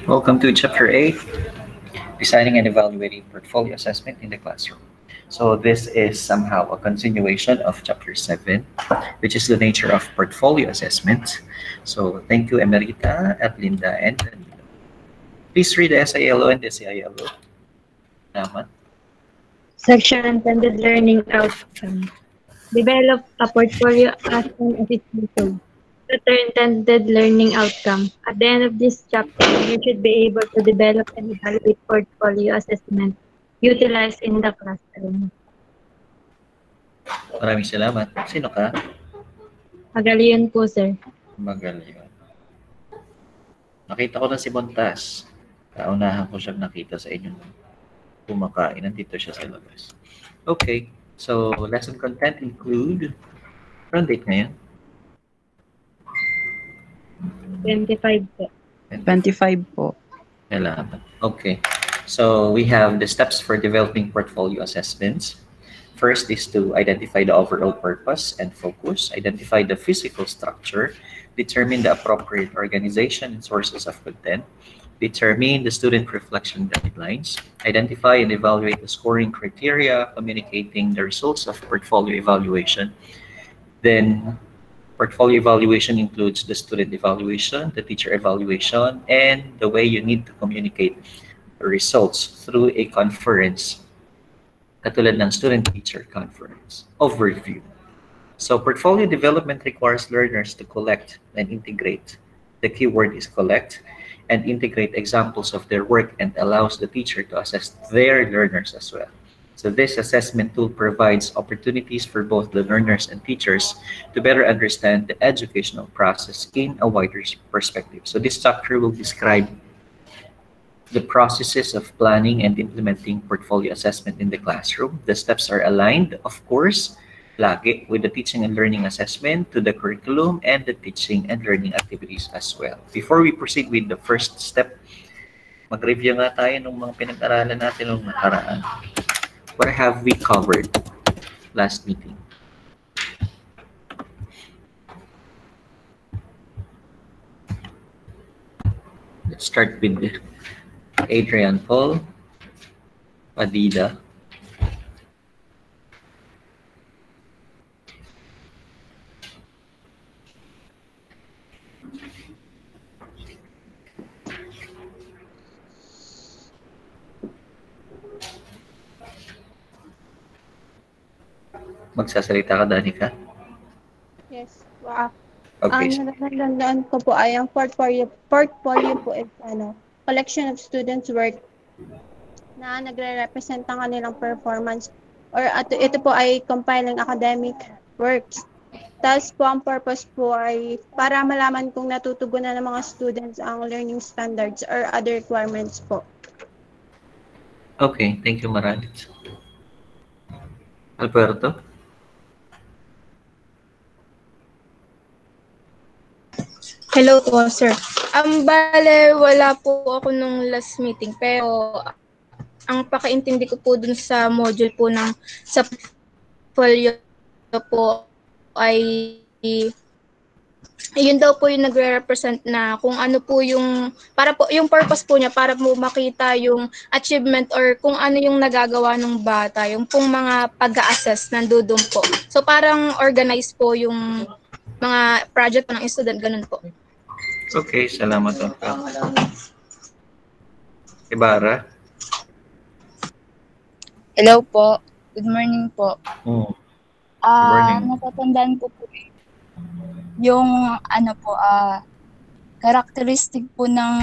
Welcome to Chapter 8, Designing and Evaluating Portfolio Assessment in the Classroom. So this is somehow a continuation of Chapter 7, which is the nature of portfolio assessment. So thank you, Emerita, at Linda, and Danilo. Please read the SILO and the CILO. Naman. Section Intended Learning Outcome. Develop a portfolio as an efficient tool. Better intended learning outcome. At the end of this chapter, you should be able to develop and evaluate portfolio assessment utilized in the classroom. Maraming salamat. Sino ka? Magalion po, sir. Magaling. Nakita ko na si Montas. Kaunahan ko siyang nakita sa inyo nung kumakain. Nandito siya sa labas. Okay. So, lesson content include, anong date ngayon? 25 po. 25 po. Kailangan. Okay. So, we have the steps for developing portfolio assessments. First is to identify the overall purpose and focus, identify the physical structure, determine the appropriate organization and sources of content, determine the student reflection guidelines, identify and evaluate the scoring criteria, communicating the results of portfolio evaluation. Then, portfolio evaluation includes the student evaluation, the teacher evaluation, and the way you need to communicate the results through a conference, katulad ng student-teacher conference. Overview. So, portfolio development requires learners to collect and integrate. The keyword is collect and integrate examples of their work and allows the teacher to assess their learners as well. So this assessment tool provides opportunities for both the learners and teachers to better understand the educational process in a wider perspective. So this chapter will describe the processes of planning and implementing portfolio assessment in the classroom. The steps are aligned, of course, lagi with the teaching and learning assessment to the curriculum and the teaching and learning activities as well. Before we proceed with the first step, mag-review nga tayo ng mga pinag-aralan natin noong nakaraan. What have we covered last meeting? Let's start with Adrian Paul, Padilla. Magsasalita ka, Danica? Yes. Wow. Okay. Ang natatandaan ko po ay ang portfolio po is collection of students' work na nagre-represent ang kanilang performance or ito po ay compiling academic works. Tapos po ang purpose po ay para malaman kung natutugunan ng mga students ang learning standards or other requirements po. Okay, thank you, Maradit. Alberto? Hello po, sir. Bale, wala po ako nung last meeting, pero ang pakaintindi ko po dun sa module po ng sa portfolio po ay yun daw po yung nagre-represent na kung ano po yung, para po, yung purpose po niya para mo makita yung achievement or kung ano yung nagagawa ng bata, yung pong mga pag-a-assess nandudun po. So parang organize po yung mga project po ng student, ganun po. Okay, salamat. Ibarra? Hello po. Good morning po. Good morning. Natatandaan ko po yung characteristic po ng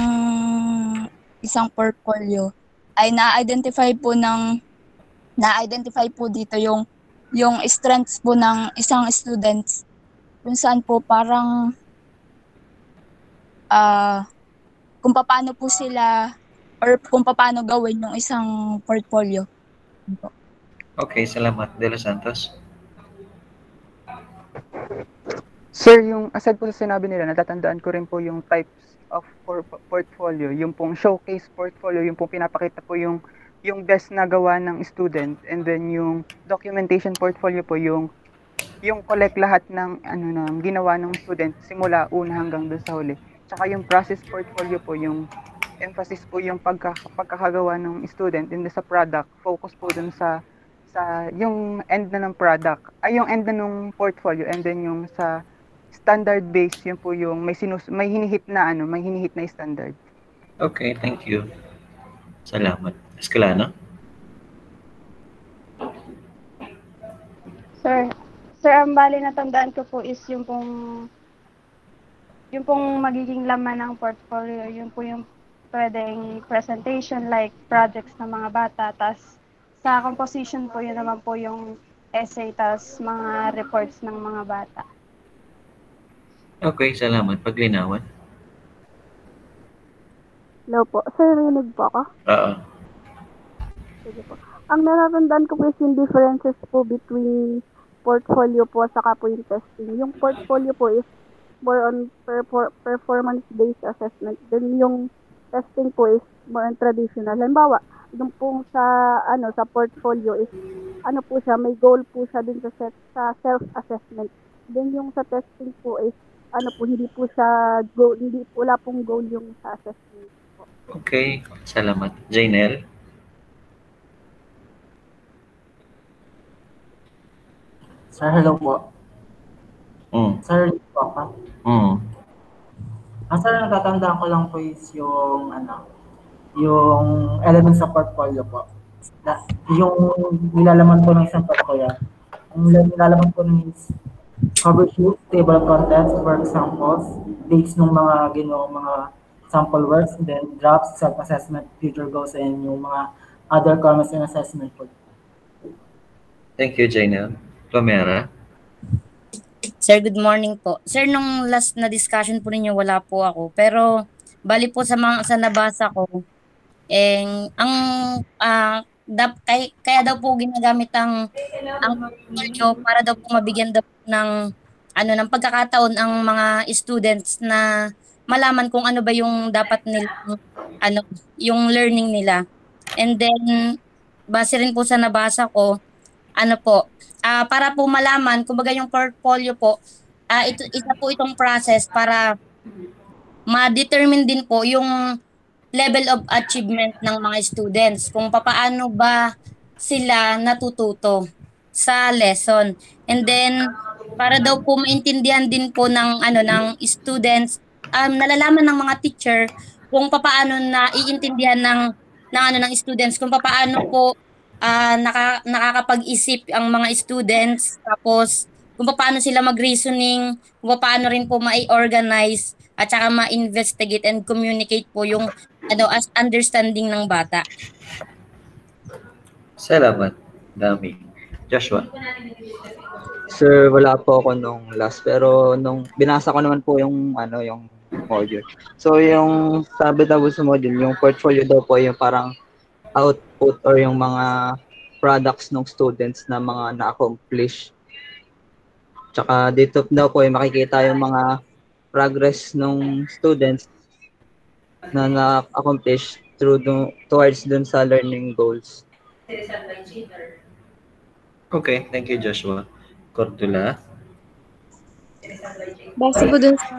isang portfolio ay na-identify po dito yung strengths po ng isang students kung saan po parang kung paano po sila or kung paano gawin yung isang portfolio. Okay, salamat. De Los Santos? Sir, yung aside po sa sinabi nila, natatandaan ko rin po yung types of portfolio, yung pong showcase portfolio, yung pong pinapakita po yung best na gawa ng student, and then yung documentation portfolio po, yung yung collect lahat ng ng ginawa ng student simula una hanggang dun sa huli. Tsaka yung process portfolio po, yung emphasis po yung pagkakagawa ng student in sa product, focus po dun sa yung end na ng product, ay yung end na ng portfolio, and then yung sa standard base, yun po yung may hinihit na standard. Okay, thank you. Salamat. Escalano? Sir, ang bali natandaan ko po is yung pong magiging laman ng portfolio, yun po yung pwedeng presentation like projects ng mga bata, tas sa composition po yun naman po yung essay, tas mga reports ng mga bata. Okay, salamat. Paglinawan? Hello po. Sir, rinig po ako? Oo. Sige po. Ang natatandaan ko po is yung differences po between portfolio po saka po yung testing. Yung portfolio po is more on performance-based assessment. Then yung testing po is more on traditional. Halimbawa, yung po sa portfolio is po siya, may goal po siya din sa self-assessment. Then yung sa testing po is hindi po siya goal, wala pong goal yung sa assessment po. Okay, salamat. Janelle? Sir, hello po. Sir, hello po ako. Sir, natatandaan ko lang po is yung yung element sa portfolio po. Yung nilalaman po ng isang portfolio. Ang nilalaman po ng is cover sheet, table of contents, work samples, dates ng mga ginawang mga sample works, then drafts, self-assessment, future goals, and yung mga other comments and assessment po. Thank you, Janelle. Pamera? Sir, good morning po. Sir, nung last na discussion po ninyo, wala po ako. Pero, bali po sa nabasa ko, kaya daw po ginagamit ang portfolio para daw po mabigyan daw ng ng pagkakataon ang mga students na malaman kung ano ba yung dapat nila yung learning nila. And then base rin po sa nabasa ko, para po malaman kumbaga yung portfolio po, isa po itong process para ma-determine din po yung level of achievement ng mga students, kung papaano ba sila natututo sa lesson. And then para daw po maintindihan din po ng students, nalalaman ng mga teacher kung papaano na iintindihan ng students, kung papaano po nakakapag-isip ang mga students, tapos kung paano sila mag-reasoning, kung paano rin po ma-organize at saka ma-investigate and communicate po yung as understanding ng bata. Salamat. Dami. Joshua? Sir, wala po ako nung last, pero nung binasa ko naman po yung yung module. So yung sabi daw sa module, yung portfolio daw po yung parang output or yung mga products ng students na mga na-accomplish. Tsaka dito daw po yung makikita yung mga progress ng students na na-accomplish towards dun sa learning goals. Okay, thank you, Joshua. Cordula? Base po dun sa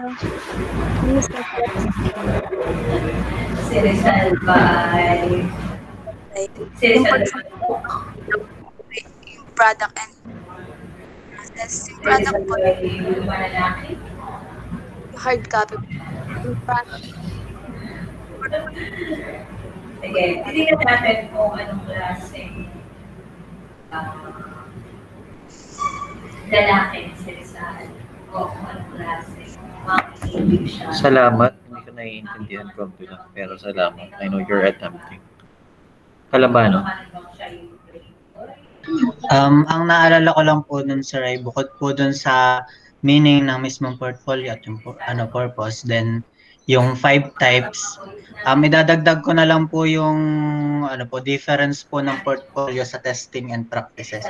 yung product and process. Yung product po, hard copy. Yung product. Sige, titignan natin kung anong klaseng lalaki si Rizal o kung anong klaseng makikibig siya. Salamat. Hindi ko naiintindihan Cordula, pero salamat. I know you're attempting. Kalabano? Ang naalala ko lang po dun sir ay bukod po dun sa meaning ng mismong portfolio at yung purpose, then yung 5 types, idadagdag ko na lang po yung difference po ng portfolio sa testing and practices.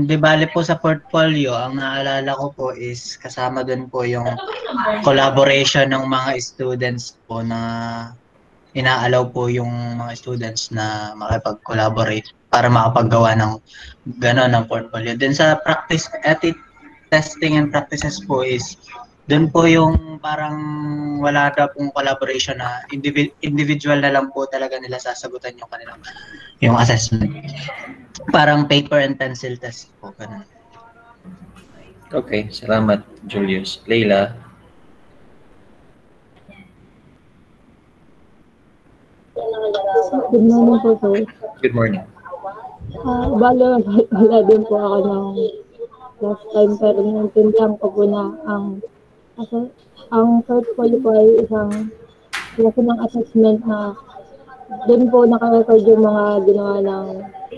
Di bale po sa portfolio, ang naalala ko po is kasama dun po yung collaboration ng mga students po na inaalaw po yung mga students na makipag-collaborate para makapaggawa ng gano'n ng portfolio. Then sa practice, testing and practices po is doon po yung parang wala na pong collaboration na individual na lang po talaga nila sasagutan yung kanilang yung assessment. Parang paper and pencil test po. Ganun. Okay, salamat Julius. Leila? Good morning po, sir. Good morning. Bale, wala din po ako ng last time, pero naintindihan ko po na ang portfolio po ay isang klase ng assessment na doon po nakarecord yung mga ginawa ng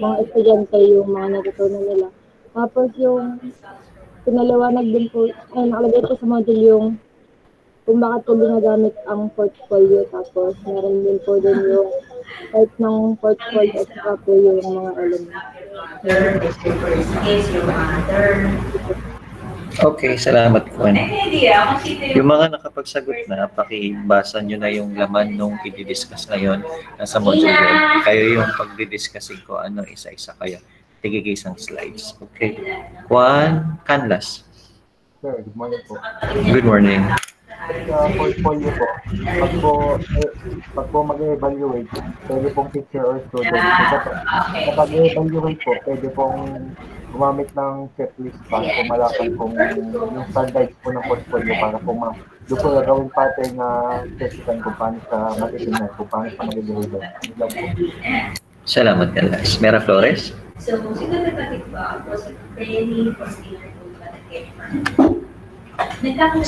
mga estudyante, yung mga natutunan nila. Tapos yung pinaliwanag din po, nakalagay po sa module yung kung bakit po ginagamit ang portfolio. Tapos meron din po din yung type ng portfolio at saka po yung mga elements. Okay, salamat po. Yung mga nakapagsagot na, pakibasa nyo na yung laman nung i-discuss ngayon nasa module yun. Kayo yung pag-discussing ko, isa-isa kayo. Tigigis ang slides. Okay. Juan Canlas. Sir, good morning po. Good morning. Sa portfolio po, pag po mag-evaluate, pwede pong teacher or student. Kapag evaluate po, pwede pong gumamit ng checklist para po malaman kung yung standards po ng portfolio para po doon po gagawin pattern na testikan kung paano sa matitingnan, kung paano sa mag-deliver. Salamat, Canlas. Mera Flores? So, siguro ba ako sa training for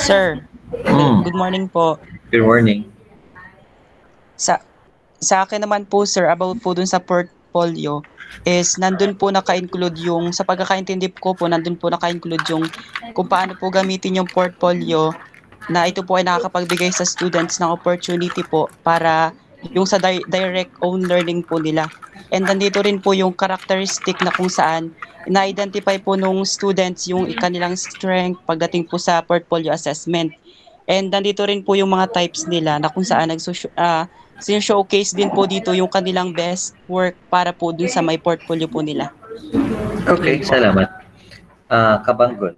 Sir, good morning po. Good morning. Sa akin naman po, sir, about po dun sa portfolio is nandun po naka-include yung, sa pagkakaintindi ko po, nandun po naka-include yung kung paano po gamitin yung portfolio na ito po ay nakakapagbigay sa students ng opportunity po para yung sa direct own learning po nila. And nandito rin po yung characteristic na kung saan na-identify po nung students yung kanilang strength pagdating po sa portfolio assessment. And nandito rin po yung mga types nila na kung saan showcase din po dito yung kanilang best work para po dun sa may portfolio po nila. Okay, salamat. Kabanggon.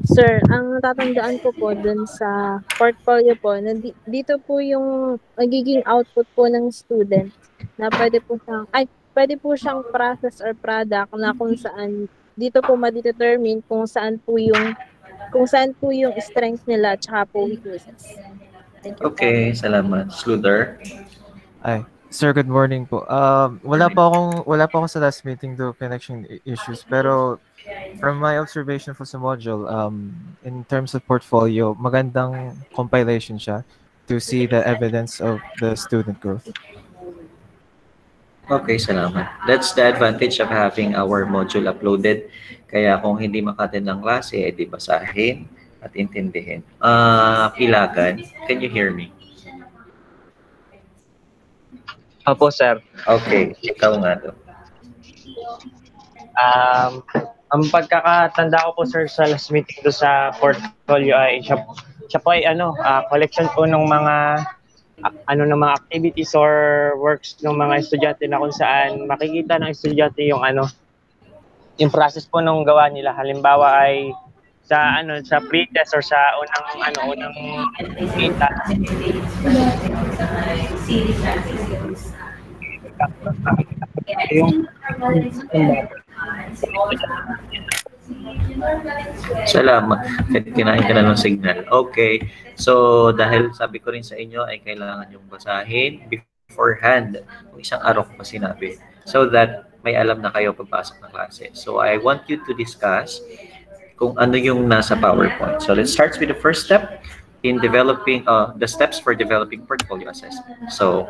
Sir, ang natatandaan ko po dun sa portfolio po, dito po yung magiging output po ng student na pwede po siyang process or product na kung saan dito po ma-determine kung saan po yung strength nila at saka po weaknesses. Okay, salamat. Sluder. Ay, sir, good morning po. Wala pa akong sa last meeting do connection issues, pero from my observation for sa module, in terms of portfolio, magandang compilation siya to see the evidence of the student growth. Okay, salamat. That's the advantage of having our module uploaded. Kaya kung hindi makatin ng klase, edi basahin at intindihin. Pilagan, can you hear me? Opo, sir. Okay, ikaw nga to. Ang pagkakatanda ko po, sir, sa last meeting do sa portfolio ay siya po ay collection po ng mga ng mga activities or works ng mga estudyante na kung saan makikita ng estudyante yung yung process po ng gawa nila. Halimbawa ay sa pre-test or sa unang kita. Salamat. Kinain ka na ng signal. Okay. So, dahil sabi ko rin sa inyo ay kailangan yung basahin beforehand kung isang araw ko pa sinabi so that may alam na kayo pagpasok ng klase. So, I want you to discuss kung ano yung nasa PowerPoint. So, let's start with the first step in developing the steps for developing portfolio assessment. So,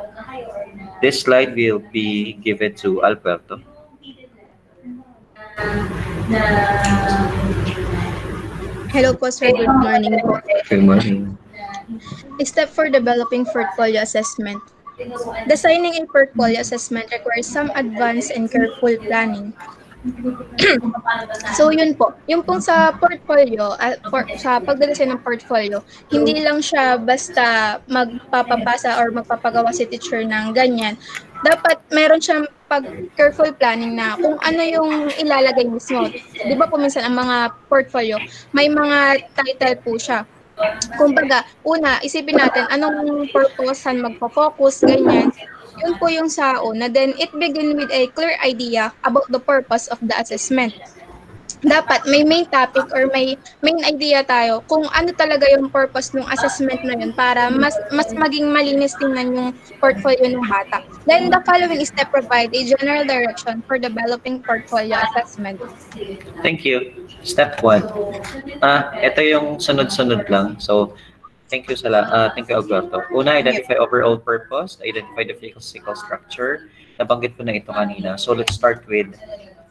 this slide will be given to Alberto. Hello po, sir. Good morning po. Good morning. A step for developing portfolio assessment. Designing a portfolio assessment requires some advanced and careful planning. So yun po, yung pong sa portfolio, sa pagdedesign ng portfolio, hindi lang siya basta magpapabasa or magpapagawa si teacher ng ganyan. dapat meron siyang careful planning na kung ano yung ilalagay mismo. Di ba po minsan ang mga portfolio, may mga title po siya. Kumbaga, una, isipin natin anong purpose, saan magpo-focus, ganyan. Yun po yung sa una. Then, it begin with a clear idea about the purpose of the assessment. Dapat may main topic or may main idea tayo kung ano talaga yung purpose ng assessment na yun para mas maging malinis tingnan yung portfolio ng bata. Then the following step provide a general direction for developing portfolio assessment. Thank you. Step 1. Ito yung sunod-sunod lang. So, thank you, Alberto. Una, identify overall purpose, identify the physical structure. Nabanggit ko na ito kanina. So, let's start with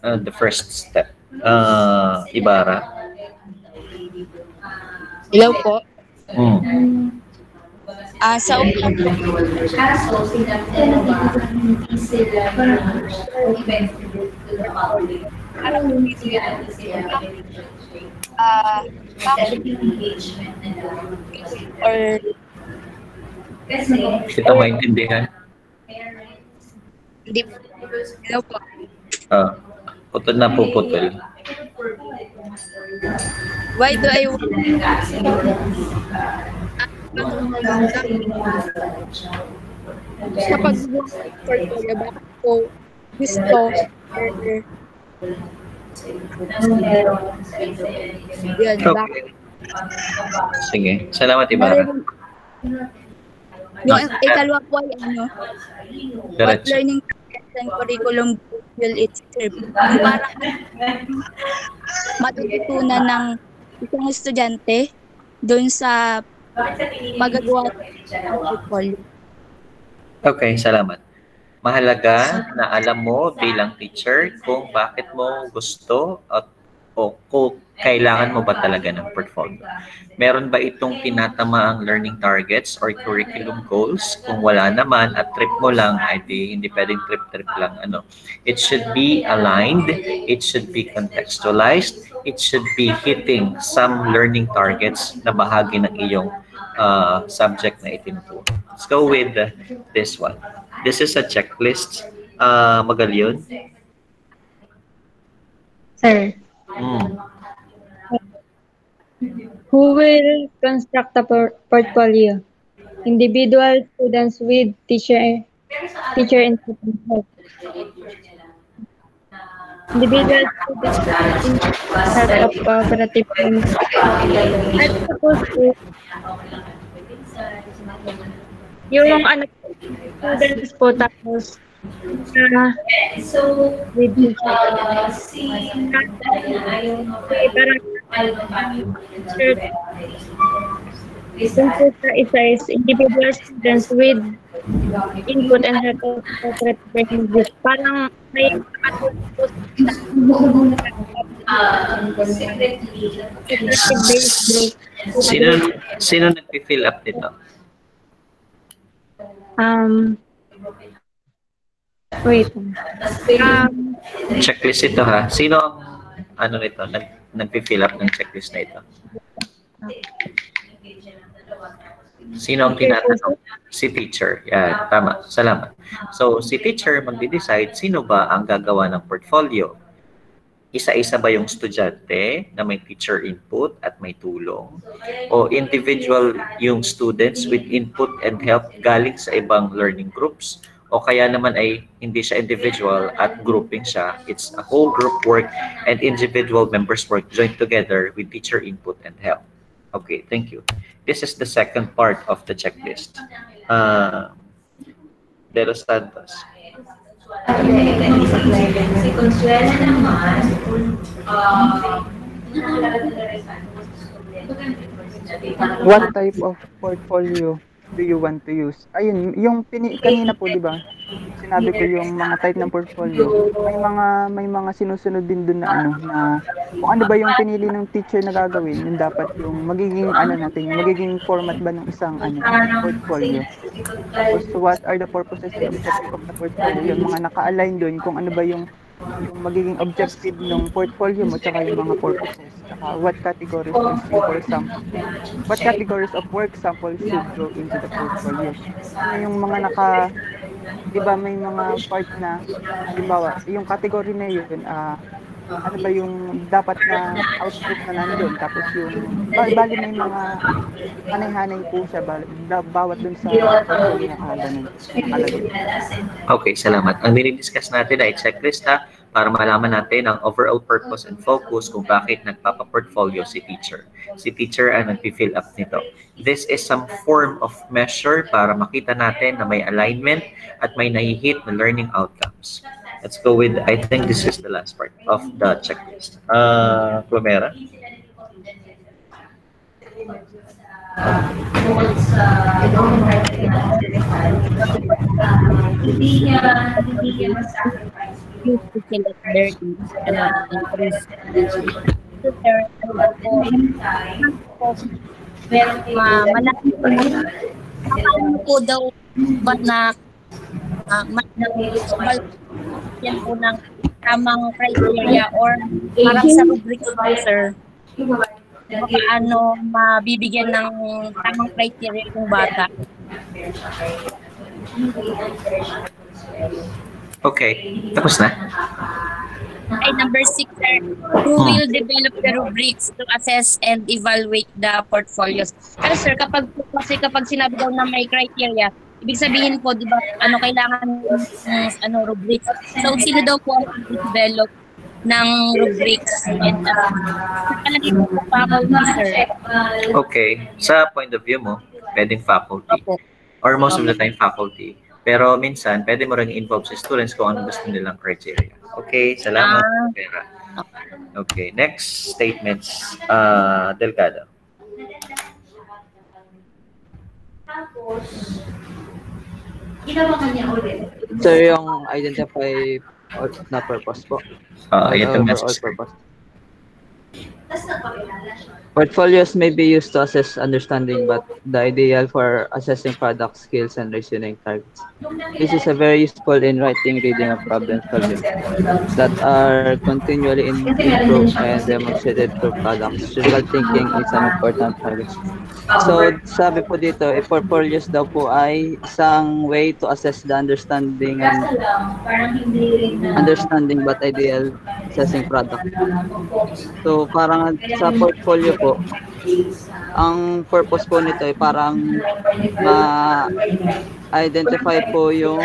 the first step. Ibarra. Hello po. Sa kita maintindihan? Hindi. Hello po. Putol na po, putol. Why do I want sa pag-portfolio, bakit po gusto Okay. Sige. Salamat, Ibarra. Yung ikalwa po ay what learning and curriculum will it serve? Parang matututunan ng isang estudyante doon sa magagawa ng portfolio. Okay, salamat. Mahalaga na alam mo bilang teacher kung bakit mo gusto o kung kailangan mo ba talaga ng portfolio. Meron ba itong tinatama ang learning targets or curriculum goals? Kung wala naman at trip mo lang, ay hindi pwedeng trip lang. It should be aligned, it should be contextualized, it should be hitting some learning targets na bahagi ng iyong subject na itinuturo. Let's go with this one. This is a checklist. Magalyon? Sir. Who will construct a portfolio? Individual students with teacher and student help. Individual students in charge of cooperative teams. At suppose to yung students po tapos with isa is individual students with input and help of cooperative group. Parang may Sino nag-fill up dito? Wait. Checklist ito ha. Sino nito? Nag-fill up ng checklist na ito? Sino ang tinatanong? Si teacher. Yan, tama. Salamat. So, si teacher magde-decide sino ba ang gagawa ng portfolio. Isa-isa ba yung estudyante na may teacher input at may tulong? O individual yung students with input and help galing sa ibang learning groups? O kaya naman ay hindi siya individual at grouping siya. It's a whole group work and individual members work joined together with teacher input and help. Okay, thank you. This is the second part of the checklist. De Los Santos. Si Consuela naman, What type of portfolio do you want to use? Ayun, yung kanina po, di ba? Sinabi ko yung mga type ng portfolio. May mga sinusunod din doon na na kung ano ba yung pinili ng teacher na gagawin, yun dapat yung magiging magiging format ba ng isang portfolio. Tapos what are the purposes and objectives of the portfolio? Yung mga naka-align doon kung ano ba yung magiging objective ng portfolio mo tsaka yung mga purposes. Tsaka what categories of work sample should go into the portfolio. Ano yung mga di ba may mga part na, halimbawa, yung category na yun, ano ba yung dapat na output na nandun, tapos yung, bali may mga hanay-hanay po siya, bawat dun sa portfolio na ganun. Okay, salamat. Ang dinidiscuss natin ay checklist para malaman natin ang overall purpose and focus kung bakit nagpapa-portfolio si teacher. Si teacher ang nag-fill up nito. This is some form of measure para makita natin na may alignment at may nahihit na learning outcomes. Let's go with, I think this is the last part of the checklist. Plumera? Hindi niya ma-sacrifice. To select their needs and increase malaki po daw ba na yan po ng tamang criteria or parang sa rubric sir paano mabibigyan ng tamang criteria yung bata. Okay, tapos na? Ay, number 6, sir. Who will develop the rubrics to assess and evaluate the portfolios? Pero sir, kapag sinabi daw na may criteria, ibig sabihin po, di ba, kailangan rubrics. So, sino daw po ang develop ng rubrics? And, palagi po faculty, sir. Okay, sa point of view mo, pwedeng faculty. Or most of the time, faculty. Pero minsan, pwede mo rin involve sa students kung ano gusto nilang criteria. Okay, salamat. Okay, next statements. Delgado. Tapos, ginawa kanya ulit. So, yung identify na purpose po. Ito overall purpose. Tapos nagpakilala siya. Portfolios may be used to assess understanding, but the ideal for assessing product skills and reasoning targets. This is a very useful in writing, reading, and problem solving that are continually improved and demonstrated through products. Critical thinking is an important target. So, sabi po dito, portfolios daw po ay isang way to assess the understanding but ideal assessing product. So, parang sa portfolio po, ang purpose po nito ay parang ma-identify po yung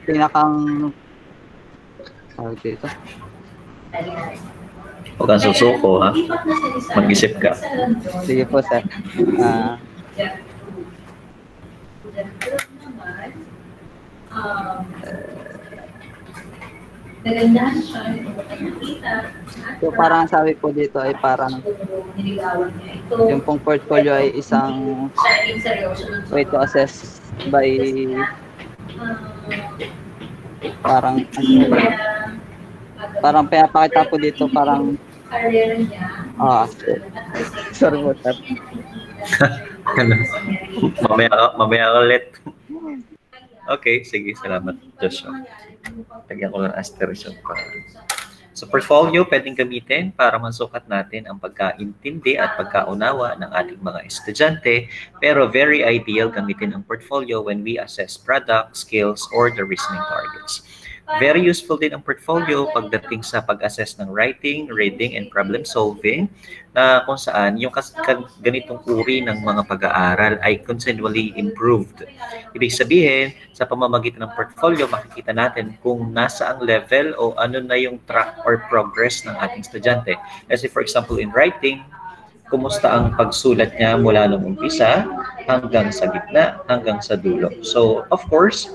pinakang dito. Huwag kang susuko, ha? Mag-isip ka. Sige po, sir. So parang sabi po dito ay parang yung pong portfolio ay isang way to assess by parang pinapakita po dito parang sorry po sir. Mamaya ulit. Okay, sige, salamat Joshua. Lagyan ko ng asterisk pa. So portfolio pwedeng gamitin para masukat natin ang pagkaintindi at pagkaunawa ng ating mga estudyante, pero very ideal gamitin ang portfolio when we assess product, skills, or the reasoning targets. Very useful din ang portfolio pagdating sa pag-assess ng writing, reading, and problem solving na kung saan yung ganitong uri ng mga pag-aaral ay continually improved. Ibig sabihin, sa pamamagitan ng portfolio, makikita natin kung nasa ang level o ano na yung track or progress ng ating estudyante. Kasi for example, in writing, kumusta ang pagsulat niya mula nung umpisa hanggang sa gitna, hanggang sa dulo. So, of course,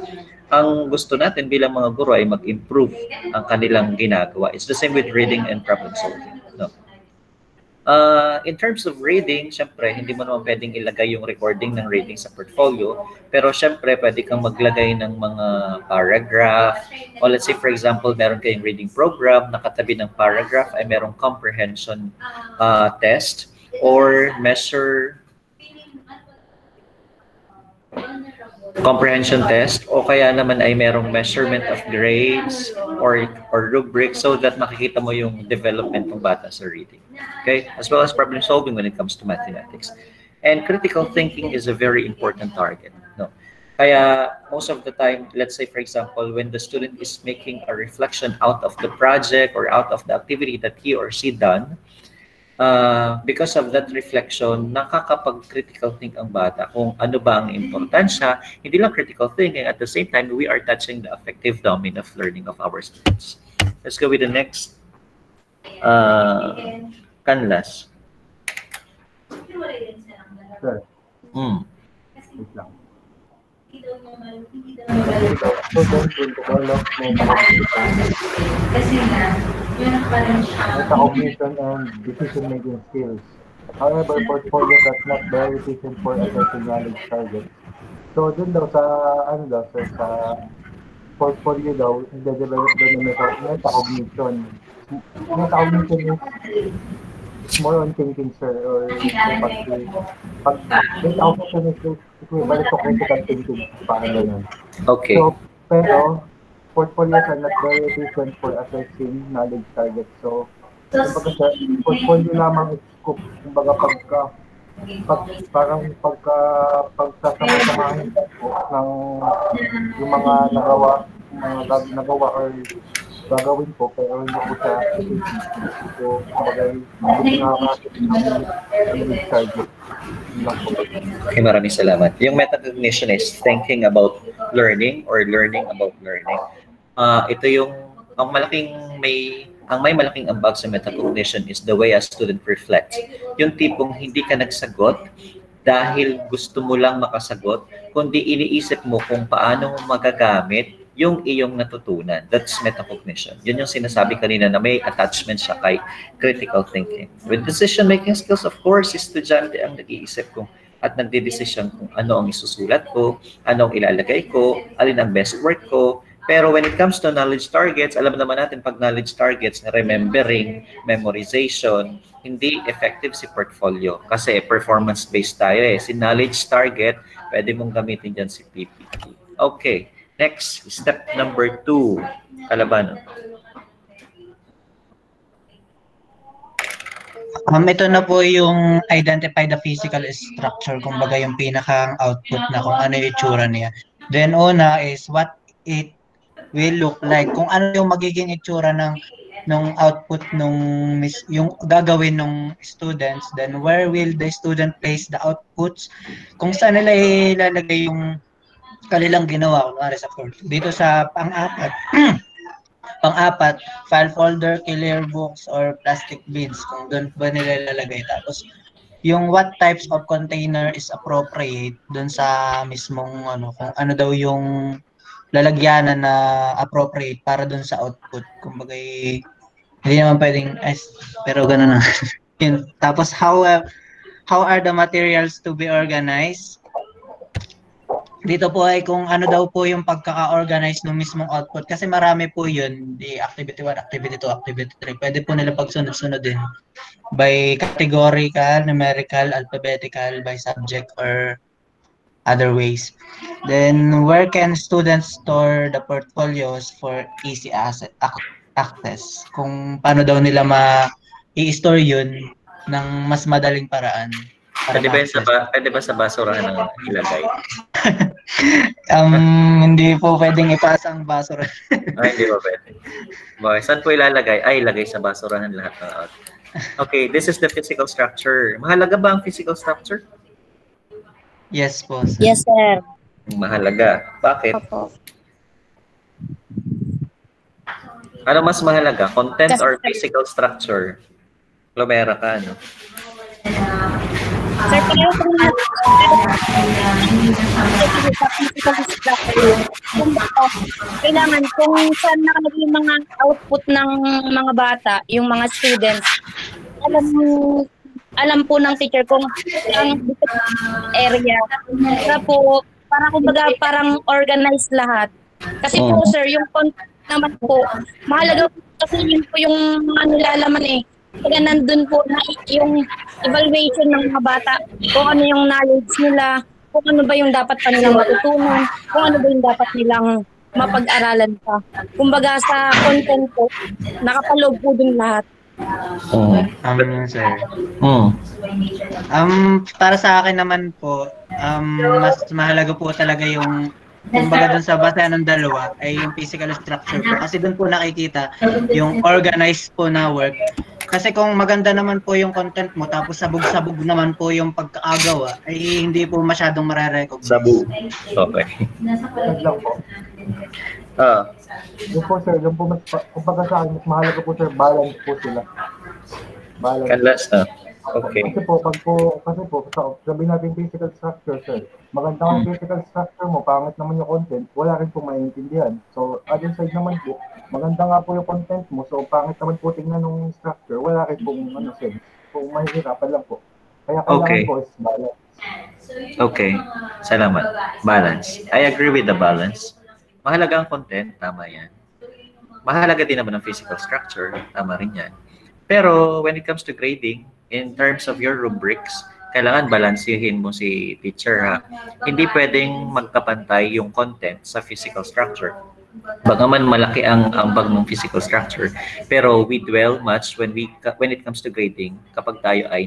ang gusto natin bilang mga guro ay mag-improve ang kanilang ginagawa. It's the same with reading and problem solving. No? In terms of reading, syempre, hindi mo naman pwedeng ilagay yung recording ng reading sa portfolio. Pero syempre, pwede kang maglagay ng mga paragraph. O let's say, for example, meron kayong reading program, nakatabi ng paragraph ay merong comprehension test or comprehension test, o kaya naman ay merong measurement of grades or rubric so that makikita mo yung development ng bata sa reading. Okay? As well as problem solving when it comes to mathematics. And critical thinking is a very important target. No? Kaya most of the time, let's say for example, when the student is making a reflection out of the project or out of the activity that he or she done, because of that reflection, nakakapag-critical think ang bata kung ano ba ang importansya. Hindi lang critical thinking, at the same time, we are touching the affective domain of learning of our students. Let's go with the next. Canlas. Sir. Wait lang. Metacognition and decision-making skills. However, portfolio does not bear repetition for assessing knowledge targets. So, dun daw sa, sir, sa portfolio daw, i-develop daw ng metacognition. Metacognition is more on thinking, sir, or pag metacognition is equivalent to critical thinking, parang ganun. Okay. So, pero, portfolios are not very efficient for assessing knowledge targets. So, kumbaga sa portfolio lamang is scope. Kumbaga parang pagsasama-samahin ng yung mga nagawa or gagawin po, pero hindi po siya. So, kumbaga, hindi knowledge target. Okay, maraming salamat. Yung metacognition is thinking about learning or learning about learning. Ito yung ang may malaking ambag sa metacognition is the way a student reflects. Yung tipong hindi ka nagsagot dahil gusto mo lang makasagot, kundi iniisip mo kung paano mo magagamit yung iyong natutunan. That's metacognition. Yun yung sinasabi kanina na may attachment siya kay critical thinking. With decision-making skills, of course, estudyante ang nag-iisip kung at nagde-decision kung ano ang isusulat ko, ano ang ilalagay ko, alin ang best work ko. Pero when it comes to knowledge targets, alam naman natin pag knowledge targets, remembering, memorization, hindi effective si portfolio. Kasi performance-based tayo eh. Si knowledge target, pwede mong gamitin dyan si PPT. Okay. Next, step number 2. Kalabano. Ito na po yung identify the physical structure, kumbaga yung pinakang output na kung ano yung itsura niya. Then una is what it will look like, kung ano yung magiging itsura ng output yung gagawin ng students. Then where will the student place the outputs, kung saan nila ilalagay yung kanilang ginawa, kunwari sa course. Dito sa pang-apat, file folder, clear books, or plastic bins, kung doon ba nila ilalagay. Tapos, yung what types of container is appropriate doon sa mismong, kung ano daw yung lalagyanan na appropriate para doon sa output. Kumbaga, hindi naman pwedeng, pero gano'n na. Yun. Tapos, how are the materials to be organized? Dito po ay kung ano daw po yung pagkaka-organize ng mismong output. Kasi marami po yun. Di activity 1, activity 2, activity 3. Pwede po nila pagsunod-sunod din. By categorical, numerical, alphabetical, by subject, or other ways. Then, where can students store the portfolios for easy access? Kung paano daw nila i-store yun ng mas madaling paraan. Pwede ba sa basurahan ang ilagay? Hindi po pwedeng ipasa ang basurahan. Hindi po pwede. Okay, saan po ilalagay? Ilagay sa basurahan lahat ng out. Okay, this is the physical structure. Mahalaga ba ang physical structure? Yes po, sir. Yes, sir. Mahalaga. Bakit? Opo. Ano mas mahalaga? Content or physical structure? Lumera ka, no? Sir, pareho po na kailangan kung saan nakalagay yung mga output ng mga bata, yung mga students, alam po ng teacher kung ang area. Para po, parang organized lahat. Kasi po sir, yung content naman po, mahalaga po kasi yun po yung mga nilalaman eh. Kaya nandun po na yung evaluation ng mga bata, kung ano yung knowledge nila, kung ano ba yung dapat pa nilang matutunan, kung ano ba yung dapat nilang mapag-aralan pa. Kumbaga sa content po, nakapaloob po dun lahat. Sir. Mm. Para sa akin naman po, mas mahalaga po talaga yung kumbaga dun sa basehan ng dalawa ay yung physical structure po. Kasi dun po nakikita yung organized po na work. Kasi kung maganda naman po yung content mo tapos sabog-sabog naman po yung pagkakagawa ay hindi po masyadong mare-recognize. Sabog. Okay. Lang po. Yung po sir, yung po mas, kumbaga sa akin, mas mahalaga po sir, balance po sila. Balance. Kanlas na. Okay. Kasi po, sabihin natin physical structure sir. Maganda ang physical structure mo, pangit naman yung content, wala rin po maintindihan. So, other side naman po, maganda nga po yung content mo, so pangit naman po tingnan ng structure, wala rin pong sense. So, mahihirapan lang po. Kaya kailangan po is balance. Okay. Salamat. Balance. I agree with the balance. Mahalaga ang content, tama yan. Mahalaga din naman ang physical structure, tama rin yan. Pero when it comes to grading, in terms of your rubrics, kailangan balansehin mo si teacher ha. Hindi pwedeng magkapantay yung content sa physical structure. Bagaman malaki ang ambag ng physical structure, pero we dwell much when it comes to grading kapag tayo ay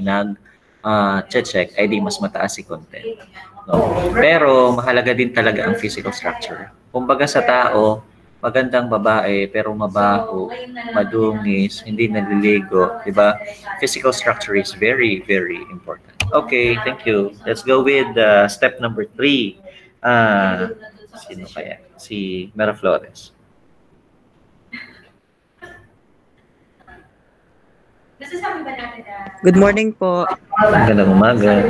check ay di mas mataas si content. No? Pero mahalaga din talaga ang physical structure. Kumbaga sa tao, magandang babae pero mabaho, madungis, hindi naliligo, di ba? Physical structure is very, very important. Okay, thank you. Let's go with step number 3. Sino kaya? Si Mera Flores. Good morning po. Magandang umaga.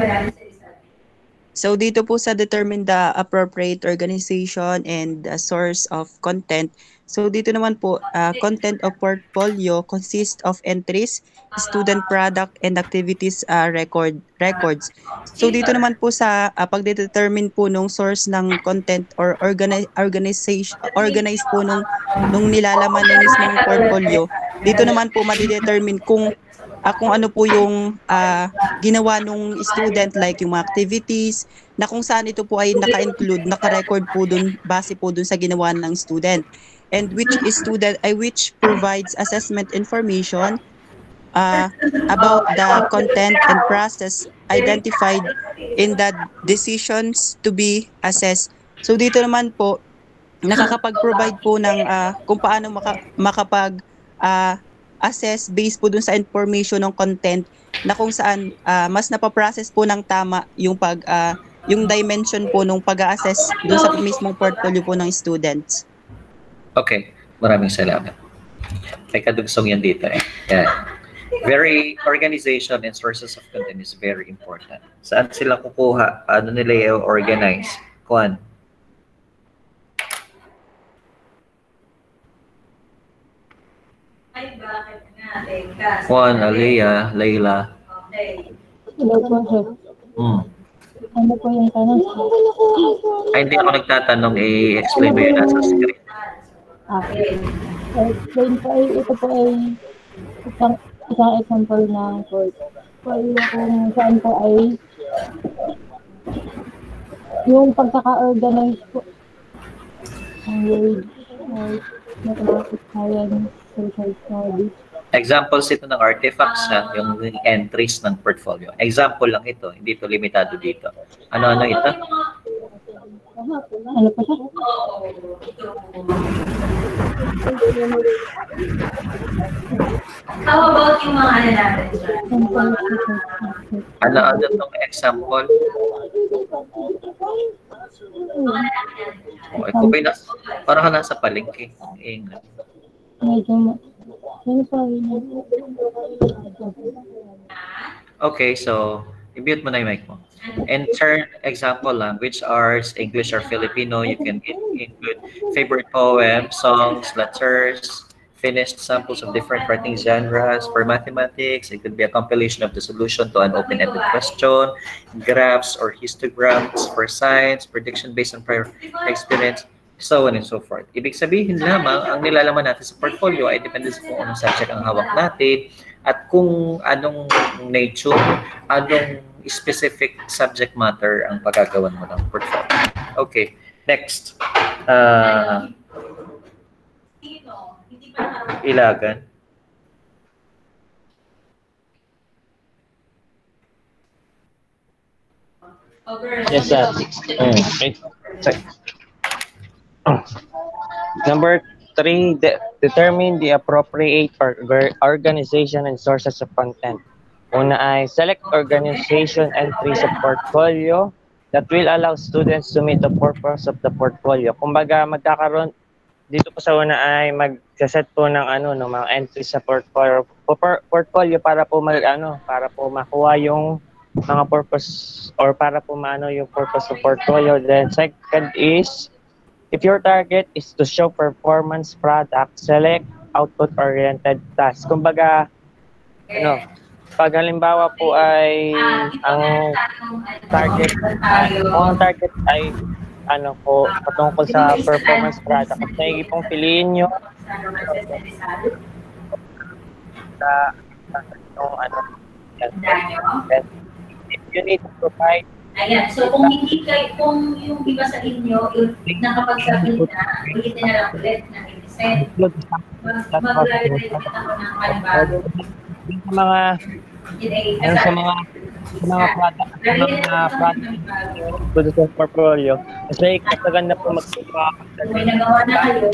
So dito po sa determine the appropriate organization and the source of content. So dito naman po, content of portfolio consists of entries, student product, and activities records. So dito naman po sa pagdetermine po nung source ng content or organize po nung nilalaman ng mismong portfolio, dito naman po madidetermine kung ano po yung ginawa nung student, like yung mga activities, na kung saan ito po ay naka-include, naka-record po dun, base po dun sa ginawa ng student. And which provides assessment information about the content and process identified in the decisions to be assessed. So dito naman po, nakakapag-provide po ng kung paano assess based po dun sa information ng content na kung saan mas napaprocess po ng tama yung yung dimension po nung pag-assess dun sa mismong portfolio po ng students. Okay, maraming salamat. May kadugsong yan dito eh. Yeah. Organization and sources of content is very important. Saan sila kukuha? Ano nila i-organize? Kuan? Juan, Alea, Layla. Hello po, sir. Ano po yung tanong? Ay, hindi ako nagtatanong. I-explain mo yun nasa screen. Okay. Explain po ay, ito po ay isang example ng portfolio kung saan po ay yung pagkaka-organize po ng word, mathematics, science, social studies. Examples ito ng artifacts yung entries ng portfolio. Example lang ito, hindi ito limitado dito. Ano-ano ito? Ano pa siya? How about yung mga ano natin? Ano itong example? Parang ka nasa palengke. Okay, so i-mute mo na yung mic mo. Insert example language, arts, English or Filipino. You can include favorite poems, songs, letters, finished samples of different writing genres. For mathematics, it could be a compilation of the solution to an open-ended question, graphs or histograms. For science, prediction based on prior experience, so on and so forth. Ibig sabihin lamang, ang nilalaman natin sa portfolio ay depende sa kung anong subject ang hawak natin at kung anong nature, anong specific subject matter ang pagkagawan mo ng portfolio. Okay, next. Ilagan. Yes, sir. Number 3, determine the appropriate organization and sources of content. Una ay select organization entry sa portfolio that will allow students to meet the purpose of the portfolio. Kumbaga, magkakaroon dito po sa una ay mag-set po ng ng mga entries sa portfolio para po para po makuha yung mga purpose or para po maano yung purpose of portfolio. Then second is, if your target is to show performance product, select output-oriented task. Kumbaga, pag halimbawa po ay ang target ay po patungkol sa performance product, at naigi pong piliin nyo sa you need to provide. Ayan, so kung hindi kayo, kung yung iba sa inyo, nakapag-submit na, ulitin na lang ulit na i-send. Mag-repeat ako ng panibago. Sa mga product sa portfolio. Kasi kasaganda po magsuka. May nagawa na kayo,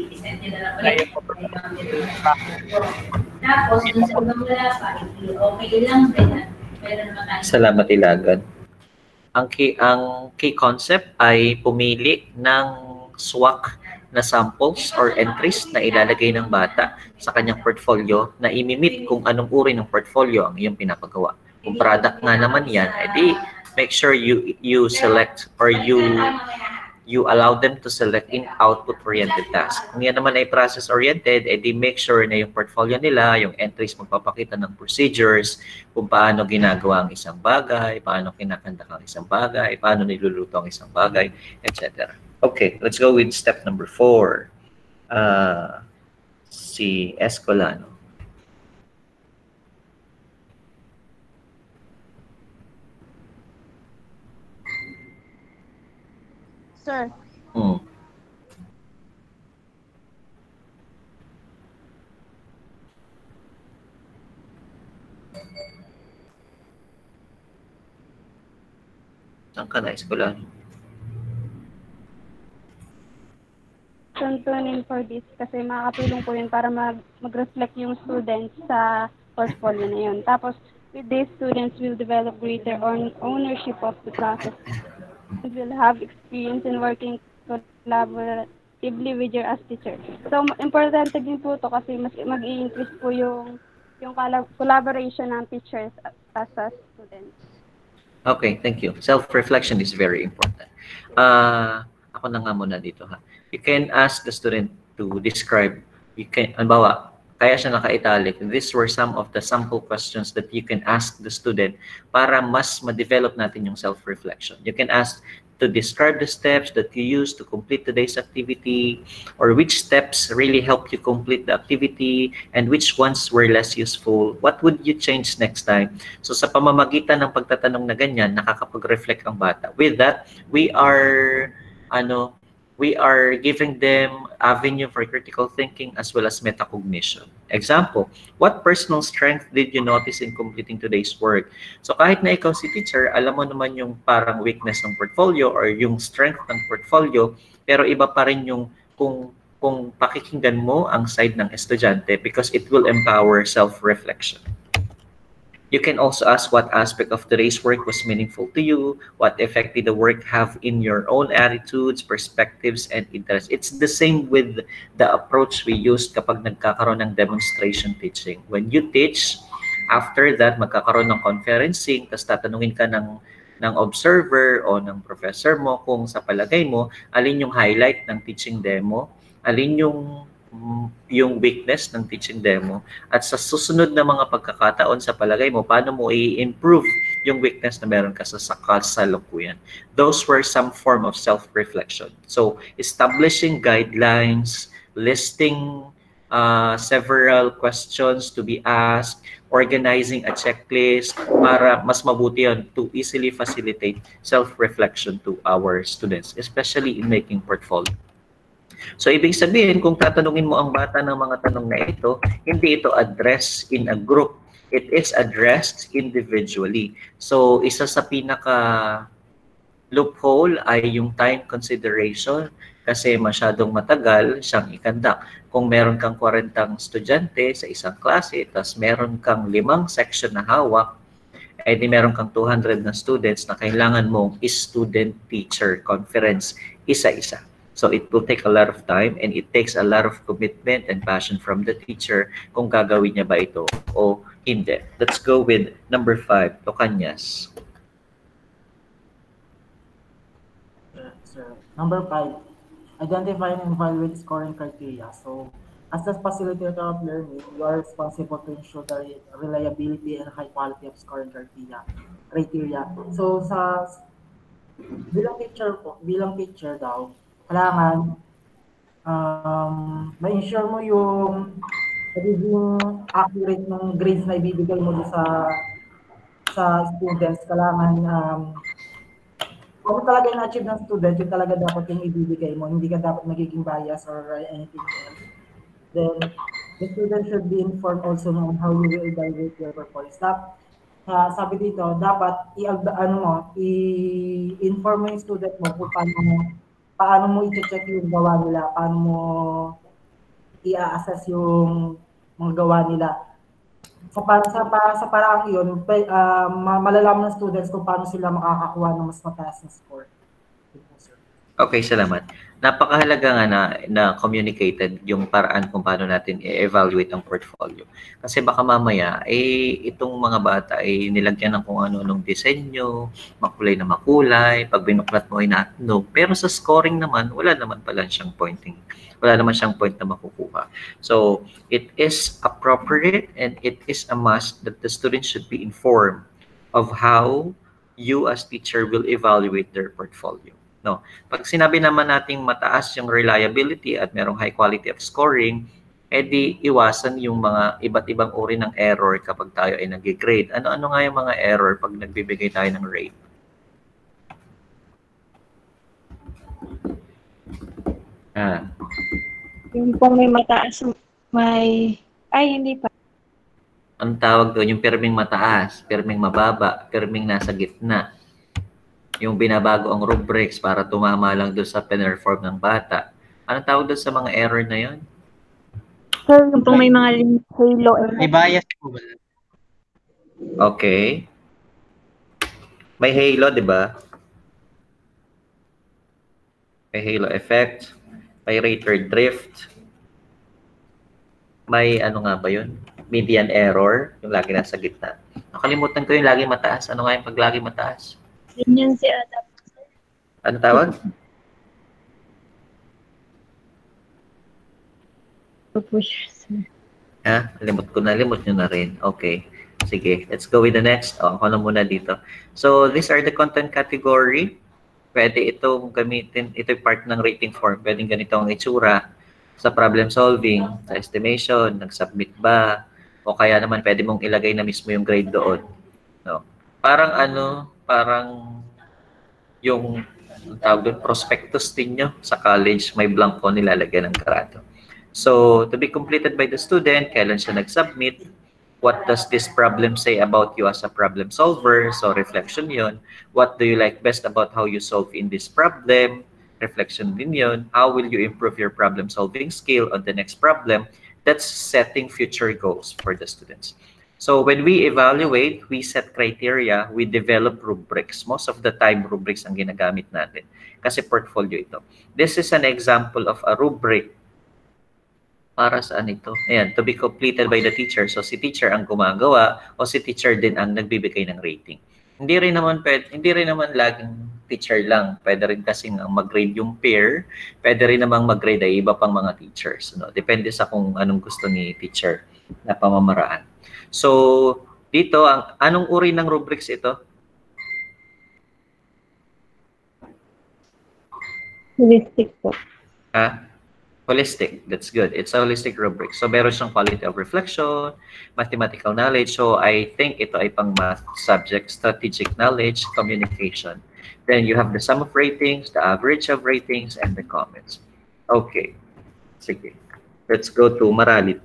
i-send nyo na lang ulit. Tapos, dun sa unang wala pa, okay lang din. Salamat, Ilagan. Ang key concept ay pumili ng swak na samples or entries na ilalagay ng bata sa kanyang portfolio na imimit kung anong uri ng portfolio ang iyong pinapagawa. Kung product nga naman yan, edi make sure you select or you allow them to select in output-oriented task. Kung yan naman ay process-oriented, edi make sure na yung portfolio nila, yung entries magpapakita ng procedures, kung paano ginagawa ang isang bagay, paano kinakanta ang isang bagay, paano niluluto ang isang bagay, etc. Okay, let's go with step number 4. Si Escolano. Sir. Saan ka na, Escolano? Tuntunin for this kasi makakatulong po yun para mag-reflect yung students sa portfolio na yun. Tapos, with this, students will develop greater ownership of the process. Will have experience in working collaboratively with your as teacher. So, importante din po ito kasi mas mag-i-increase po yung collaboration ng teachers as a students. Okay, thank you. Self-reflection is very important. Ako na nga muna dito ha. You can ask the student to describe, halimbawa, kaya siya naka-italic. These were some of the sample questions that you can ask the student para mas ma-develop natin yung self-reflection. You can ask to describe the steps that you use to complete today's activity, or which steps really helped you complete the activity, and which ones were less useful. What would you change next time? So sa pamamagitan ng pagtatanong na ganyan, nakakapag-reflect ang bata. With that, we are giving them avenue for critical thinking as well as metacognition. Example, what personal strength did you notice in completing today's work? So kahit na ikaw si teacher, alam mo naman yung parang weakness ng portfolio or yung strength ng portfolio, pero iba pa rin yung kung pakikinggan mo ang side ng estudyante because it will empower self-reflection. You can also ask what aspect of today's work was meaningful to you, what effect did the work have in your own attitudes, perspectives, and interests. It's the same with the approach we used kapag nagkakaroon ng demonstration teaching. When you teach, after that, magkakaroon ng conferencing, tapos tatanungin ka ng observer o ng professor mo kung sa palagay mo, alin yung highlight ng teaching demo, alin yung weakness ng teaching demo, at sa susunod na mga pagkakataon sa palagay mo, paano mo i-improve yung weakness na meron ka sa kasalukuyan. Those were some form of self-reflection. So, establishing guidelines, listing several questions to be asked, organizing a checklist para mas mabuti yun to easily facilitate self-reflection to our students, especially in making portfolio. So, ibig sabihin, kung tatanungin mo ang bata ng mga tanong na ito, hindi ito addressed in a group. It is addressed individually. So, isa sa Loophole ay yung time consideration kasi masyadong matagal siyang ikandak. Kung meron kang 40 estudyante sa isang klase, tapos meron kang 5 section na hawak, eh di meron kang 200 na students na kailangan mong student-teacher conference isa-isa. So it will take a lot of time and it takes a lot of commitment and passion from the teacher kung gagawin niya ba ito o hindi. Let's go with number 5, Tocanyas. Sir. Number 5, identify and evaluate scoring criteria. So, as a facilitator of learning, you are responsible to ensure the reliability and high quality of scoring criteria. So, bilang teacher daw, kailangan ma-ensure mo yung magiging accurate ng grades na ibibigay mo sa students. Kailangan kung talaga yung achieve ng student, yun talaga dapat yung ibibigay mo. Hindi ka dapat magiging bias or anything else. Then, the student should be informed also on how you will evaluate your performance. Sabi dito, dapat i-inform mo yung student mo kung paano mo i-check yung gawa nila, paano mo i-assess yung mga gawa nila. Sa paraang yun, malalaman ng students kung paano sila makakakuha ng mas mataas na score. Okay, salamat. Napakahalaga nga na communicated yung paraan kung paano natin i-evaluate ang portfolio. Kasi baka mamaya, itong mga bata ay nilagyan ng kung ano-anong disenyo, makulay na makulay, pag binuklat mo ay natunog. Pero sa scoring naman, wala naman pala siyang pointing. Wala naman siyang point na makukuha. So, it is appropriate and it is a must that the students should be informed of how you as teacher will evaluate their portfolio. No. Pag sinabi naman nating mataas yung reliability at merong high quality of scoring, edi iwasan yung mga iba't ibang uri ng error kapag tayo ay nag-grade. Ano-ano nga yung mga error pag nagbibigay tayo ng rate? Yung pong may mataas, hindi pa. Ang tawag doon, yung pirming mataas, pirming mababa, pirming nasa gitna. Yung binabago ang rubrics para tumama lang doon sa pinerform ng bata. Anong tawag doon sa mga error na yun? Sir, yung pong may mga halo. May bias po ba? Okay. May halo, di ba? May halo effect. May rater drift. May ano nga ba yun? Median error, yung lagi nasa gitna. Nakalimutan ko yung lagi mataas. Ano nga yung pag lagi mataas? Ganyan si Adam. Ano tawag? Limot ko na. Limot nyo na rin. Okay. Sige. Let's go with the next. Ako na muna dito. So, these are the content category. Pwede itong gamitin. Ito yung part ng rating form. Pwedeng ganito ang itsura sa problem solving, sa estimation, nag-submit ba, o kaya naman pwede mong ilagay na mismo yung grade doon. No? Parang yung tawag doon, prospectus din nyo sa college, may blanco nilalagyan ng grado. So, to be completed by the student, kailan siya nag-submit, what does this problem say about you as a problem solver? So, reflection yun. What do you like best about how you solve in this problem? Reflection din yun. How will you improve your problem solving skill on the next problem? That's setting future goals for the students. So, when we evaluate, we set criteria, we develop rubrics. Most of the time, rubrics ang ginagamit natin. Kasi portfolio ito. This is an example of a rubric. Para saan ito? Ayan, to be completed by the teacher. So, si teacher ang gumagawa o si teacher din ang nagbibigay ng rating. Hindi rin naman laging teacher lang. Pwede rin kasing mag-grade yung peer. Pwede rin namang mag-grade ay iba pang mga teachers. No? Depende sa kung anong gusto ni teacher na pamamaraan. So, dito, anong uri ng rubrics ito? Holistic po. Holistic. That's good. It's a holistic rubric. So, meron siyang quality of reflection, mathematical knowledge. So, I think ito ay pang math subject, strategic knowledge, communication. Then, you have the sum of ratings, the average of ratings, and the comments. Okay. Sige. Let's go to Maralit.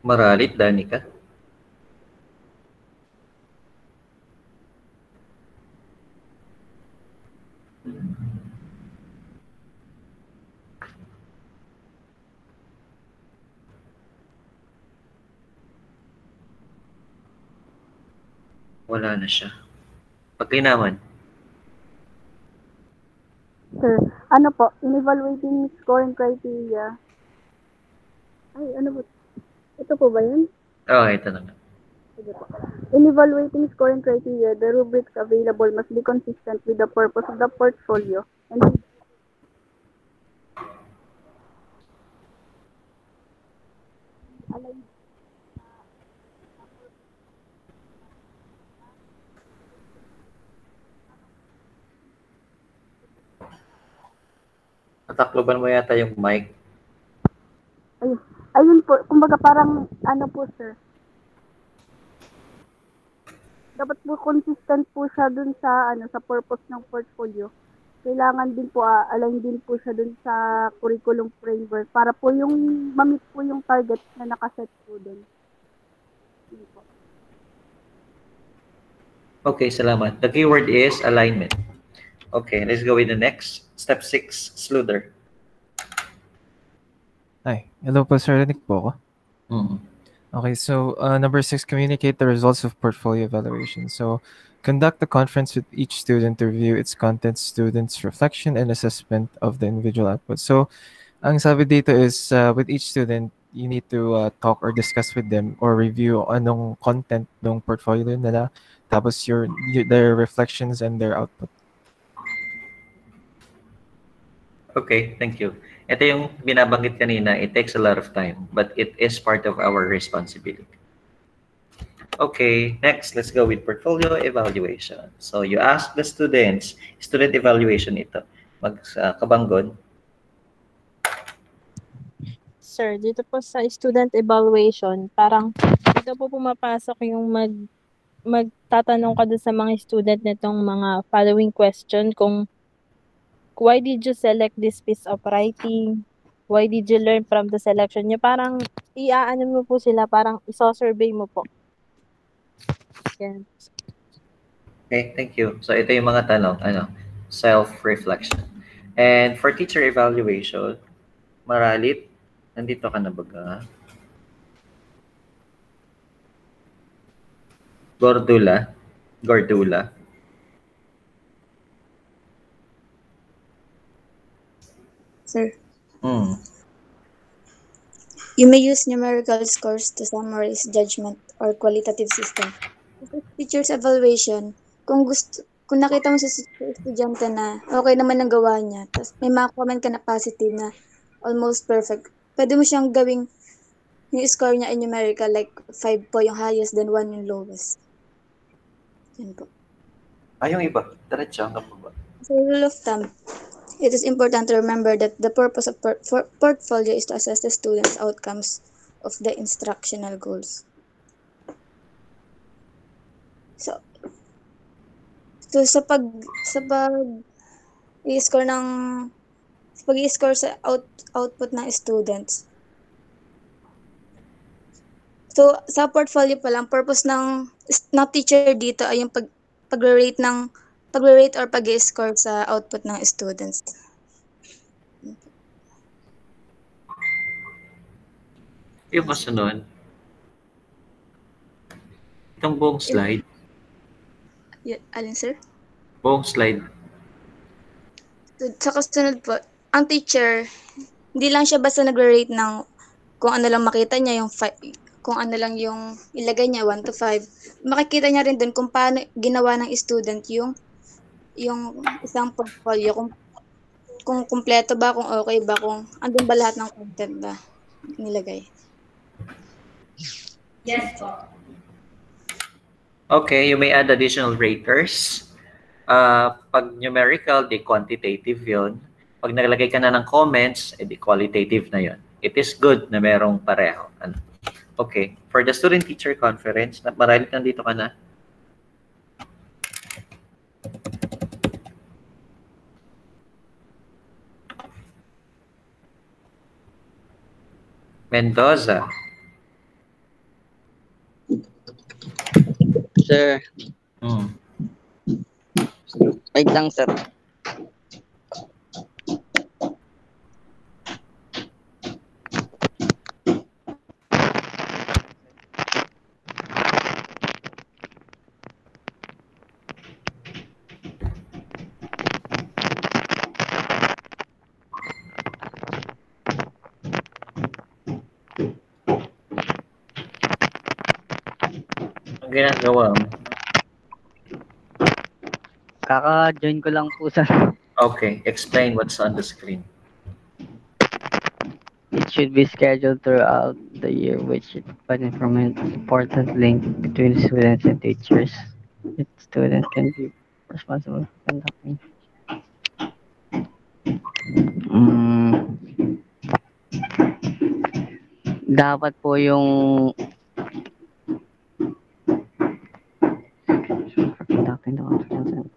Maralit, Danica. Wala na siya. Paglinawan. Sir, ano po, in evaluating scoring criteria. Ay, ano po? Ito po ba yun? Oh, ito na nga. Sige po. In evaluating scoring criteria, the rubrics available must be consistent with the purpose of the portfolio and Natakloban mo yata yung mic. ayun po, kumbaga parang ano po sir. Dapat po consistent po siya dun sa sa purpose ng portfolio. Kailangan din po align din po siya dun sa curriculum framework para po yung ma-meet po yung target na nakaset po dun. Okay, salamat. The keyword is alignment. Okay, let's go with the next. Step 6, Sluder. Hi. Hello po, sir. Rinig po ako. Okay, so number 6, communicate the results of portfolio evaluation. So conduct a conference with each student to review its content, students' reflection, and assessment of the individual output. So ang sabi dito is with each student, you need to talk or discuss with them or review anong content ng portfolio nila, tapos their reflections and their output. Okay, thank you. Ito yung binabanggit kanina, it takes a lot of time, but it is part of our responsibility. Okay, next, let's go with portfolio evaluation. So you ask the students, student evaluation ito. Kabanggon. Sir, dito po sa student evaluation, parang dito po pumapasok yung magtatanong ka doon sa mga student nitong mga following question kung why did you select this piece of writing? Why did you learn from the selection niya? Parang iaano mo po sila, parang iso-survey mo po. Yan. Okay, thank you. So ito yung mga tanong, self-reflection. And for teacher evaluation, Maralit, nandito ka na baga? Gordula. Sir. You may use numerical scores to summarize judgment or qualitative system. Sa teacher's evaluation, kung nakita mo sa estudyante na okay naman ang gawa niya, tapos may comment ka na positive na almost perfect, pwede mo siyang gawing yung score niya in numerical, like 5 po yung highest, then 1 yung lowest. Yan po. Yung iba, diretso hanggang baba. So, rule of thumb, it is important to remember that the purpose of portfolio is to assess the students' outcomes of the instructional goals. So sa pag-i-score sa output ng students. So sa portfolio pa lang, purpose ng teacher dito ay yung pag-rate or pag-i-score sa output ng students. Yung kasunod, itong buong slide. Alin, sir? Buong slide. Sa kasunod po, ang teacher, hindi lang siya basta nag-rate ng kung ano lang makita niya, kung ano lang yung ilagay niya, 1 to 5. Makikita niya rin dun kung paano ginawa ng student yung isang portfolio, kung kumpleto ba, kung okay ba, kung andun ba lahat ng content ba nilagay. Yes po. Okay, you may add additional raters. Pag numerical, di quantitative yun. Pag naglagay ka na ng comments, di qualitative na yun. It is good na merong pareho. Okay, for the student-teacher conference, Maralit, nandito ka na? Mendoza. Sir, Hmm. wait lang, sir. Ang ginagawa mo? Kaka-join ko lang po, sir. Okay, explain what's on the screen. It should be scheduled throughout the year, which is an important link between students and teachers. Students can be responsible for conducting. Dapat po yung conducting the conference.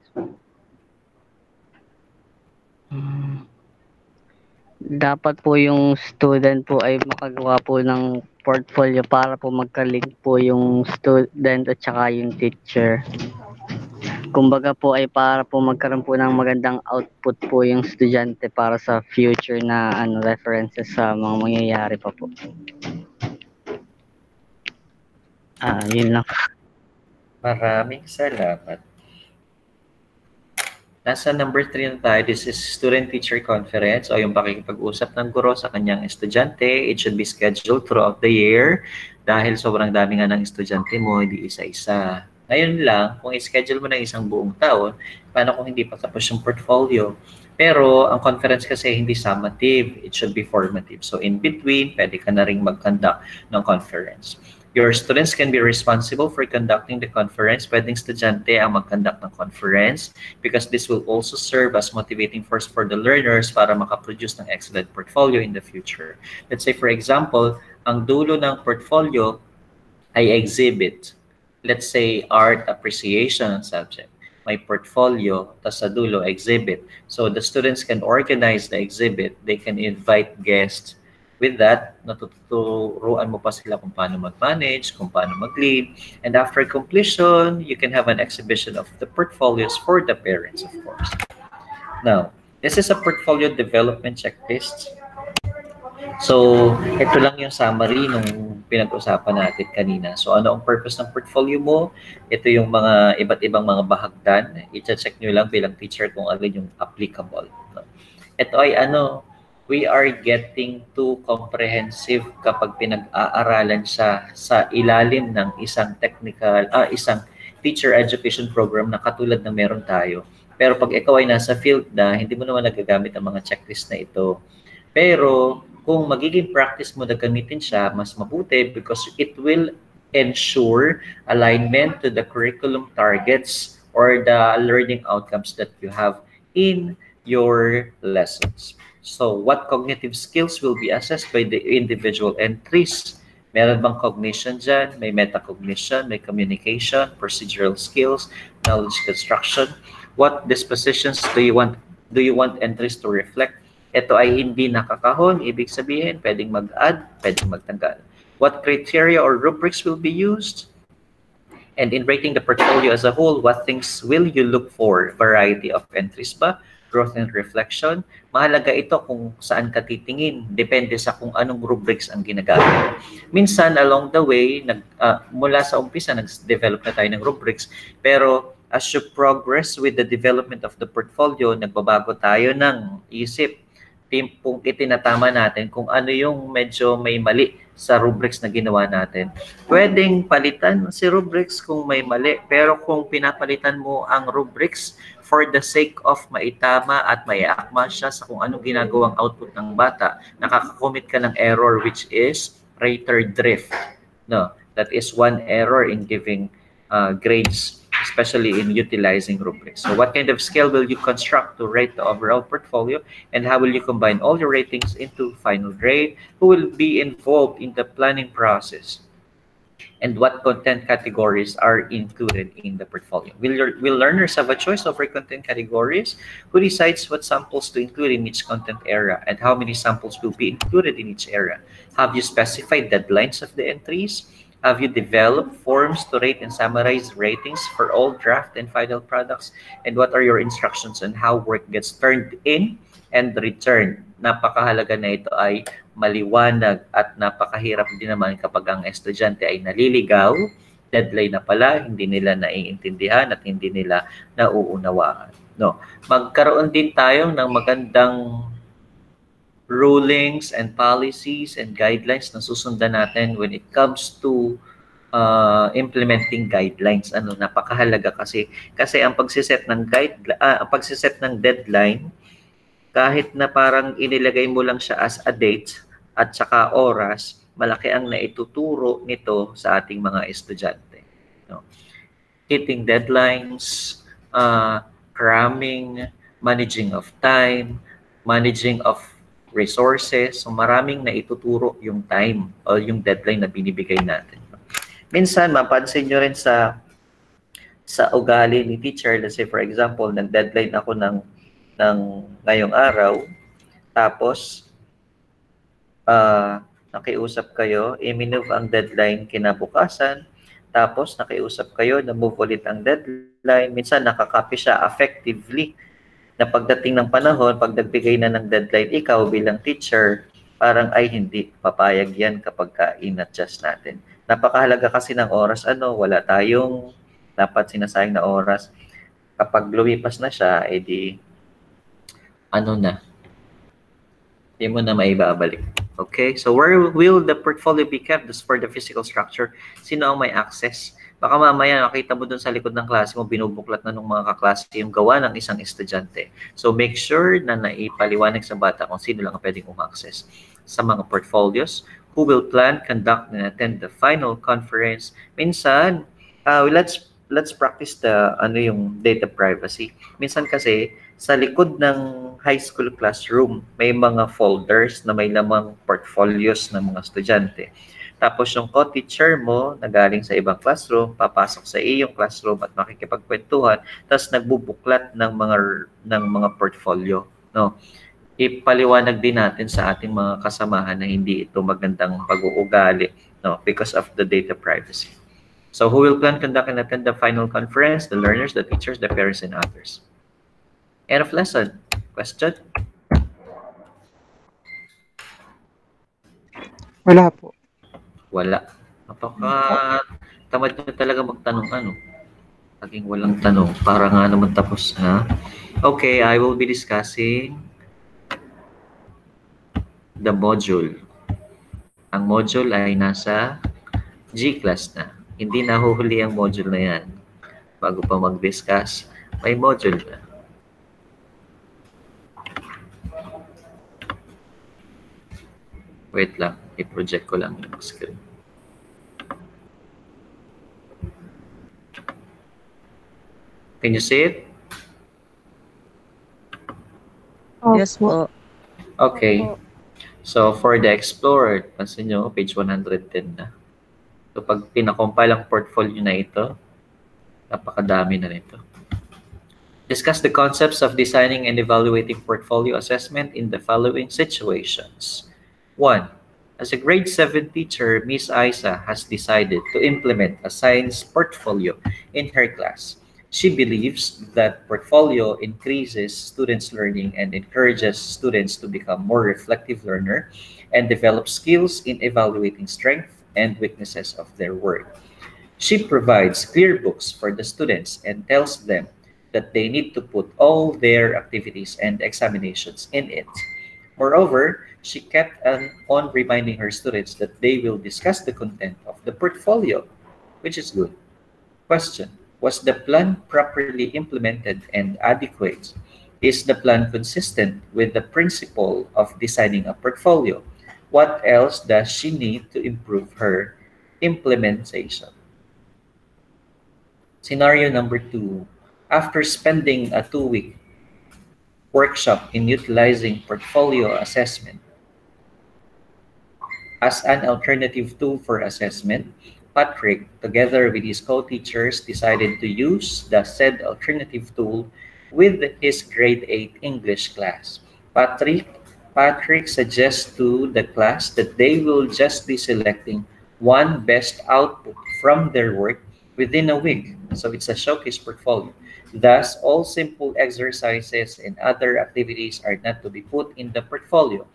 Dapat po yung student po ay makagawa po ng portfolio para po magka-link po yung student at saka yung teacher. Kumbaga po ay para po magkaroon po ng magandang output po yung estudyante para sa future na references sa mga mangyayari pa po. Yun lang. Maraming salamat. Nasa number 3 na tayo. This is student-teacher conference o yung pakikipag-usap ng guro sa kanyang estudyante. It should be scheduled throughout the year dahil sobrang dami nga ng estudyante mo, hindi isa-isa. Ngayon lang, kung i-schedule mo ng isang buong taon, paano kung hindi pa tapos yung portfolio? Pero ang conference kasi hindi summative. It should be formative. So in between, pwede ka na rin mag-conduct ng conference. Your students can be responsible for conducting the conference. Pwedeng estudyante ang mag-conduct ng conference because this will also serve as motivating force for the learners para makaproduce ng excellent portfolio in the future. Let's say, for example, ang dulo ng portfolio ay exhibit. Let's say, art appreciation subject. May portfolio, tas sa dulo, exhibit. So the students can organize the exhibit. They can invite guests. With that, natuturuan mo pa sila kung paano mag-manage, kung paano mag-lead. And after completion, you can have an exhibition of the portfolios for the parents, of course. Now, this is a portfolio development checklist. So, ito lang yung summary nung pinag-usapan natin kanina. So, ano ang purpose ng portfolio mo? Ito yung mga iba't ibang mga bahagdan. I-check nyo lang bilang teacher kung alin yung applicable. Ito ay we are getting too comprehensive kapag pinag-aaralan siya sa ilalim ng isang isang teacher education program na katulad na meron tayo. Pero pag ikaw ay nasa field na, hindi mo naman nagagamit ang mga checklist na ito. Pero kung magiging practice mo na gamitin siya, mas mabuti because it will ensure alignment to the curriculum targets or the learning outcomes that you have in your lessons. So, what cognitive skills will be assessed by the individual entries? Meron bang cognition dyan? May metacognition, may communication, procedural skills, knowledge construction. What dispositions do you want entries to reflect? Ito ay hindi nakakahon, ibig sabihin, pwedeng mag-add, pwedeng magtanggal. What criteria or rubrics will be used? And in rating the portfolio as a whole, what things will you look for? Variety of entries ba? Growth and reflection. Mahalaga ito kung saan ka titingin. Depende sa kung anong rubrics ang ginagamit. Minsan, along the way, mula sa umpisa, nag-develop na tayo ng rubrics. Pero as you progress with the development of the portfolio, nagbabago tayo ng isip. Kung itinatama natin kung ano yung medyo may mali sa rubrics na ginawa natin. Pwedeng palitan si rubrics kung may mali. Pero kung pinapalitan mo ang rubrics for the sake of maitama at maiakma siya sa kung anong ginagawang output ng bata, nakakakomit ka ng error which is rater drift. No, that is one error in giving grades, especially in utilizing rubrics. So what kind of scale will you construct to rate the overall portfolio, and how will you combine all your ratings into final grade? Who will be involved in the planning process? And what content categories are included in the portfolio? Will learners have a choice over content categories? Who decides what samples to include in each content area, and how many samples will be included in each area? Have you specified deadlines of the entries? Have you developed forms to rate and summarize ratings for all draft and final products? And what are your instructions on how work gets turned in and returned? Napakahalaga na ito ay maliwanag at napakahirap din naman kapag ang estudyante ay naliligaw, deadline na pala, hindi nila naiintindihan at hindi nila nauunawaan. No. Magkaroon din tayo ng magandang rulings and policies and guidelines na susundan natin when it comes to implementing guidelines. Ano, napakahalaga kasi ang pagsiset ng pagsiset ng deadline, kahit na parang inilagay mo lang siya as a date at saka oras, malaki ang naituturo nito sa ating mga estudyante. No? Hitting deadlines, cramming, managing of time, managing of resources. So maraming naituturo yung time o yung deadline na binibigay natin. Minsan, mapansin nyo rin sa ugali ni teacher. Let's say, for example, nag-deadline ako ng ngayong araw, tapos nakiusap kayo, i-move ang deadline kinabukasan, tapos nakiusap kayo, na-move ulit ang deadline. Minsan, nakakopy siya effectively na pagdating ng panahon, pag nagbigay na ng deadline, ikaw bilang teacher, parang ay hindi, papayag yan kapag in-adjust natin. Napakahalaga kasi ng oras, wala tayong dapat sinasayang na oras. Kapag lumipas na siya, edi, hindi mo na maibabalik. Okay, so where will the portfolio be kept? This for the physical structure. Sino ang may access? Baka mamaya nakita mo dun sa likod ng klase mo, binubuklat na ng mga kaklase yung gawa ng isang estudyante. So make sure na naipaliwanag sa bata kung sino lang ang pwedeng umaccess sa mga portfolios. Who will plan, conduct, and attend the final conference? Minsan, let's practice yung data privacy. Minsan kasi sa likod ng high school classroom, may mga folders na may lamang portfolios ng mga estudyante. Tapos yung co-teacher mo na galing sa ibang classroom, papasok sa iyong classroom at makikipagkwentuhan, tapos nagbubuklat ng mga portfolio. No? Ipaliwanag din natin sa ating mga kasamahan na hindi ito magandang pag-uugali, no? Because of the data privacy. So who will plan, conduct, and attend the final conference? The learners, the teachers, the parents, and others. End of lesson. Question? Wala po. Wala. Tamad nyo talaga magtanong Laging walang tanong. Para nga naman tapos na. Okay, I will be discussing the module. Ang module ay nasa G-class na. Hindi nahuhuli ang module na yan. Bago pa mag-discuss, may module na. Wait lang, i-project ko lang yung screen. Can you see it? Yes po. Okay. So, for the Explorer, pansin nyo, page 110 na. So, pag pinakompile ang portfolio na ito, napakadami na nito. Discuss the concepts of designing and evaluating portfolio assessment in the following situations. 1. As a grade 7 teacher, Miss Isa has decided to implement a science portfolio in her class. She believes that portfolio increases students' learning and encourages students to become more reflective learner and develop skills in evaluating strength and weaknesses of their work. She provides clear books for the students and tells them that they need to put all their activities and examinations in it. Moreover, she kept on reminding her students that they will discuss the content of the portfolio, which is good. Question: was the plan properly implemented and adequate? Is the plan consistent with the principle of designing a portfolio? What else does she need to improve her implementation? Scenario number 2. After spending a 2-week workshop in utilizing portfolio assessment as an alternative tool for assessment, Patrick, together with his co-teachers, decided to use the said alternative tool with his grade 8 English class. Patrick suggests to the class that they will just be selecting one best output from their work within a week. So it's a showcase portfolio. Thus, all simple exercises and other activities are not to be put in the portfolio.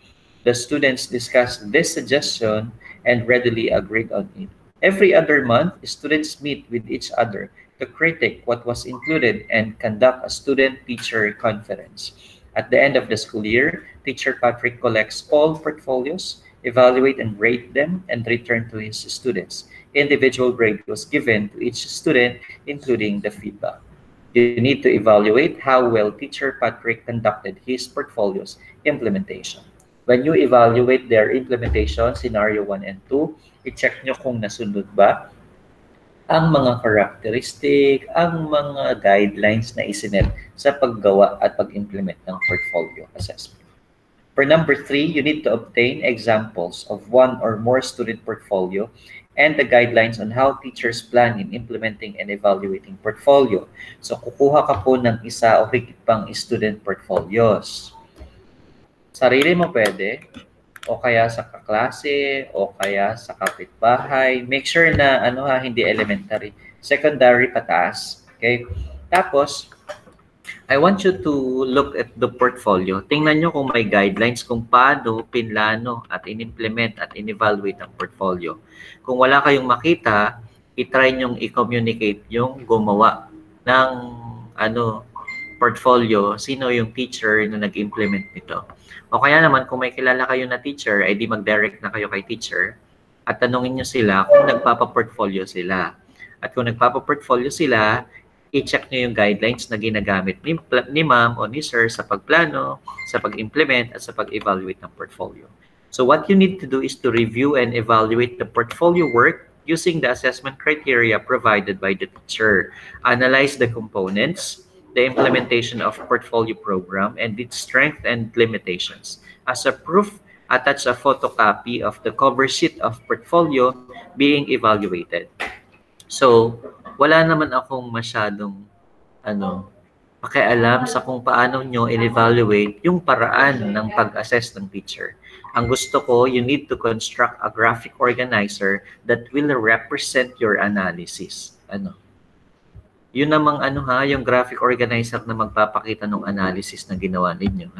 The students discuss this suggestion and readily agreed on it. Every other month, students meet with each other to critique what was included and conduct a student-teacher conference. At the end of the school year, Teacher Patrick collects all portfolios, evaluate and rate them, and return to his students. Individual grade was given to each student, including the feedback. You need to evaluate how well Teacher Patrick conducted his portfolio's implementation. When you evaluate their implementation, scenario 1 and 2, i-check nyo kung nasunod ba ang mga characteristic, ang mga guidelines na isinet sa paggawa at pag-implement ng portfolio assessment. For number 3, you need to obtain examples of one or more student portfolio and the guidelines on how teachers plan in implementing and evaluating portfolio. So, kukuha ka po ng isa o higit pang student portfolios. Sarili mo pwede, o kaya sa kaklase, o kaya sa kapitbahay. Make sure na hindi elementary. Secondary pataas. Okay? Tapos, I want you to look at the portfolio. Tingnan nyo kung may guidelines kung paano pinlano at in-implement at in-evaluate ang portfolio. Kung wala kayong makita, i-try nyong i-communicate yung gumawa ng portfolio, sino yung teacher na nag-implement nito. O kaya naman, kung may kilala kayo na teacher, ay di mag-direct na kayo kay teacher at tanungin nyo sila kung nagpapa-portfolio sila. At kung nagpapa-portfolio sila, i-check nyo yung guidelines na ginagamit ni ma'am o ni sir sa pagplano, sa pag-implement, at sa pag-evaluate ng portfolio. So what you need to do is to review and evaluate the portfolio work using the assessment criteria provided by the teacher. Analyze the components, the implementation of portfolio program, and its strength and limitations. As a proof, attach a photocopy of the cover sheet of portfolio being evaluated. So, wala naman akong masyadong pakialam sa kung paano nyo in-evaluate yung paraan ng pag-assess ng teacher. Ang gusto ko, you need to construct a graphic organizer that will represent your analysis. Yun namang yung graphic organizer na magpapakita ng analysis na ginawa ninyo.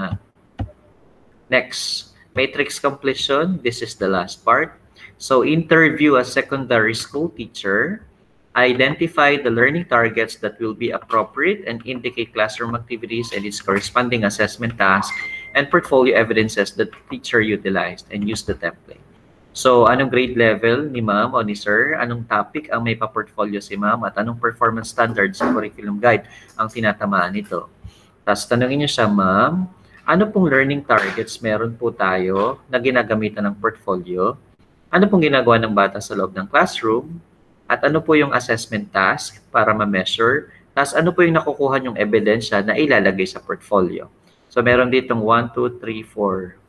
Next, matrix completion. This is the last part. So, interview a secondary school teacher. Identify the learning targets that will be appropriate and indicate classroom activities and its corresponding assessment tasks and portfolio evidences that the teacher utilized and use the template. So, anong grade level ni ma'am o ni sir? Anong topic ang may pa-portfolio si ma'am? At anong performance standards sa curriculum guide ang tinatamaan nito? Tapos, tanongin niyo siya, ma'am, ano pong learning targets meron po tayo na ginagamitan ng portfolio? Ano pong ginagawa ng bata sa loob ng classroom? At ano po yung assessment task para ma-measure? Tapos, ano po yung nakukuha yung ebidensya na ilalagay sa portfolio? So, meron ditong 1, 2, 3, 4.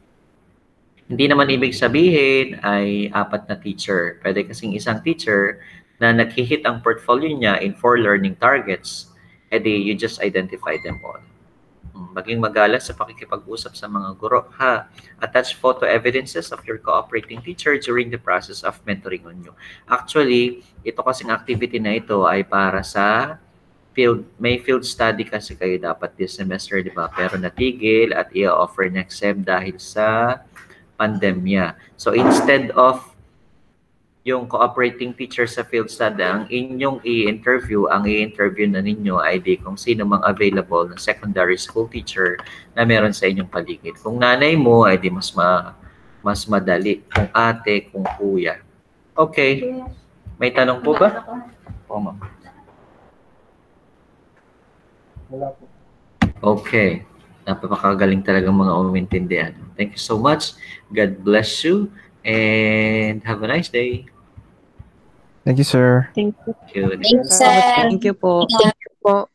Hindi naman ibig sabihin ay 4 na teacher. Pwede kasing isang teacher na nag-hit ang portfolio niya in 4 learning targets, edi you just identify them all. Maging magalas sa pakikipag-usap sa mga guro. Attach photo evidences of your cooperating teacher during the process of mentoring on you. Actually, ito kasing activity na ito ay para sa may field study kasi kayo dapat this semester, di ba? Pero natigil at i-offer next sem dahil sa pandemya. So instead of yung cooperating teacher sa field study, ang inyong i-interview, ang i-interview na ninyo ay di kung sino mang available na secondary school teacher na meron sa inyong paligid. Kung nanay mo, ay di mas madali. Kung ate, kung kuya. Okay. May tanong po ba? O, ma'am. Wala po. Okay. Napakagaling talaga mga umintindihan. Thank you so much. God bless you. And have a nice day. Thank you, sir. Thank you. Thank you. Thanks, sir. Thank you po. Thank you po.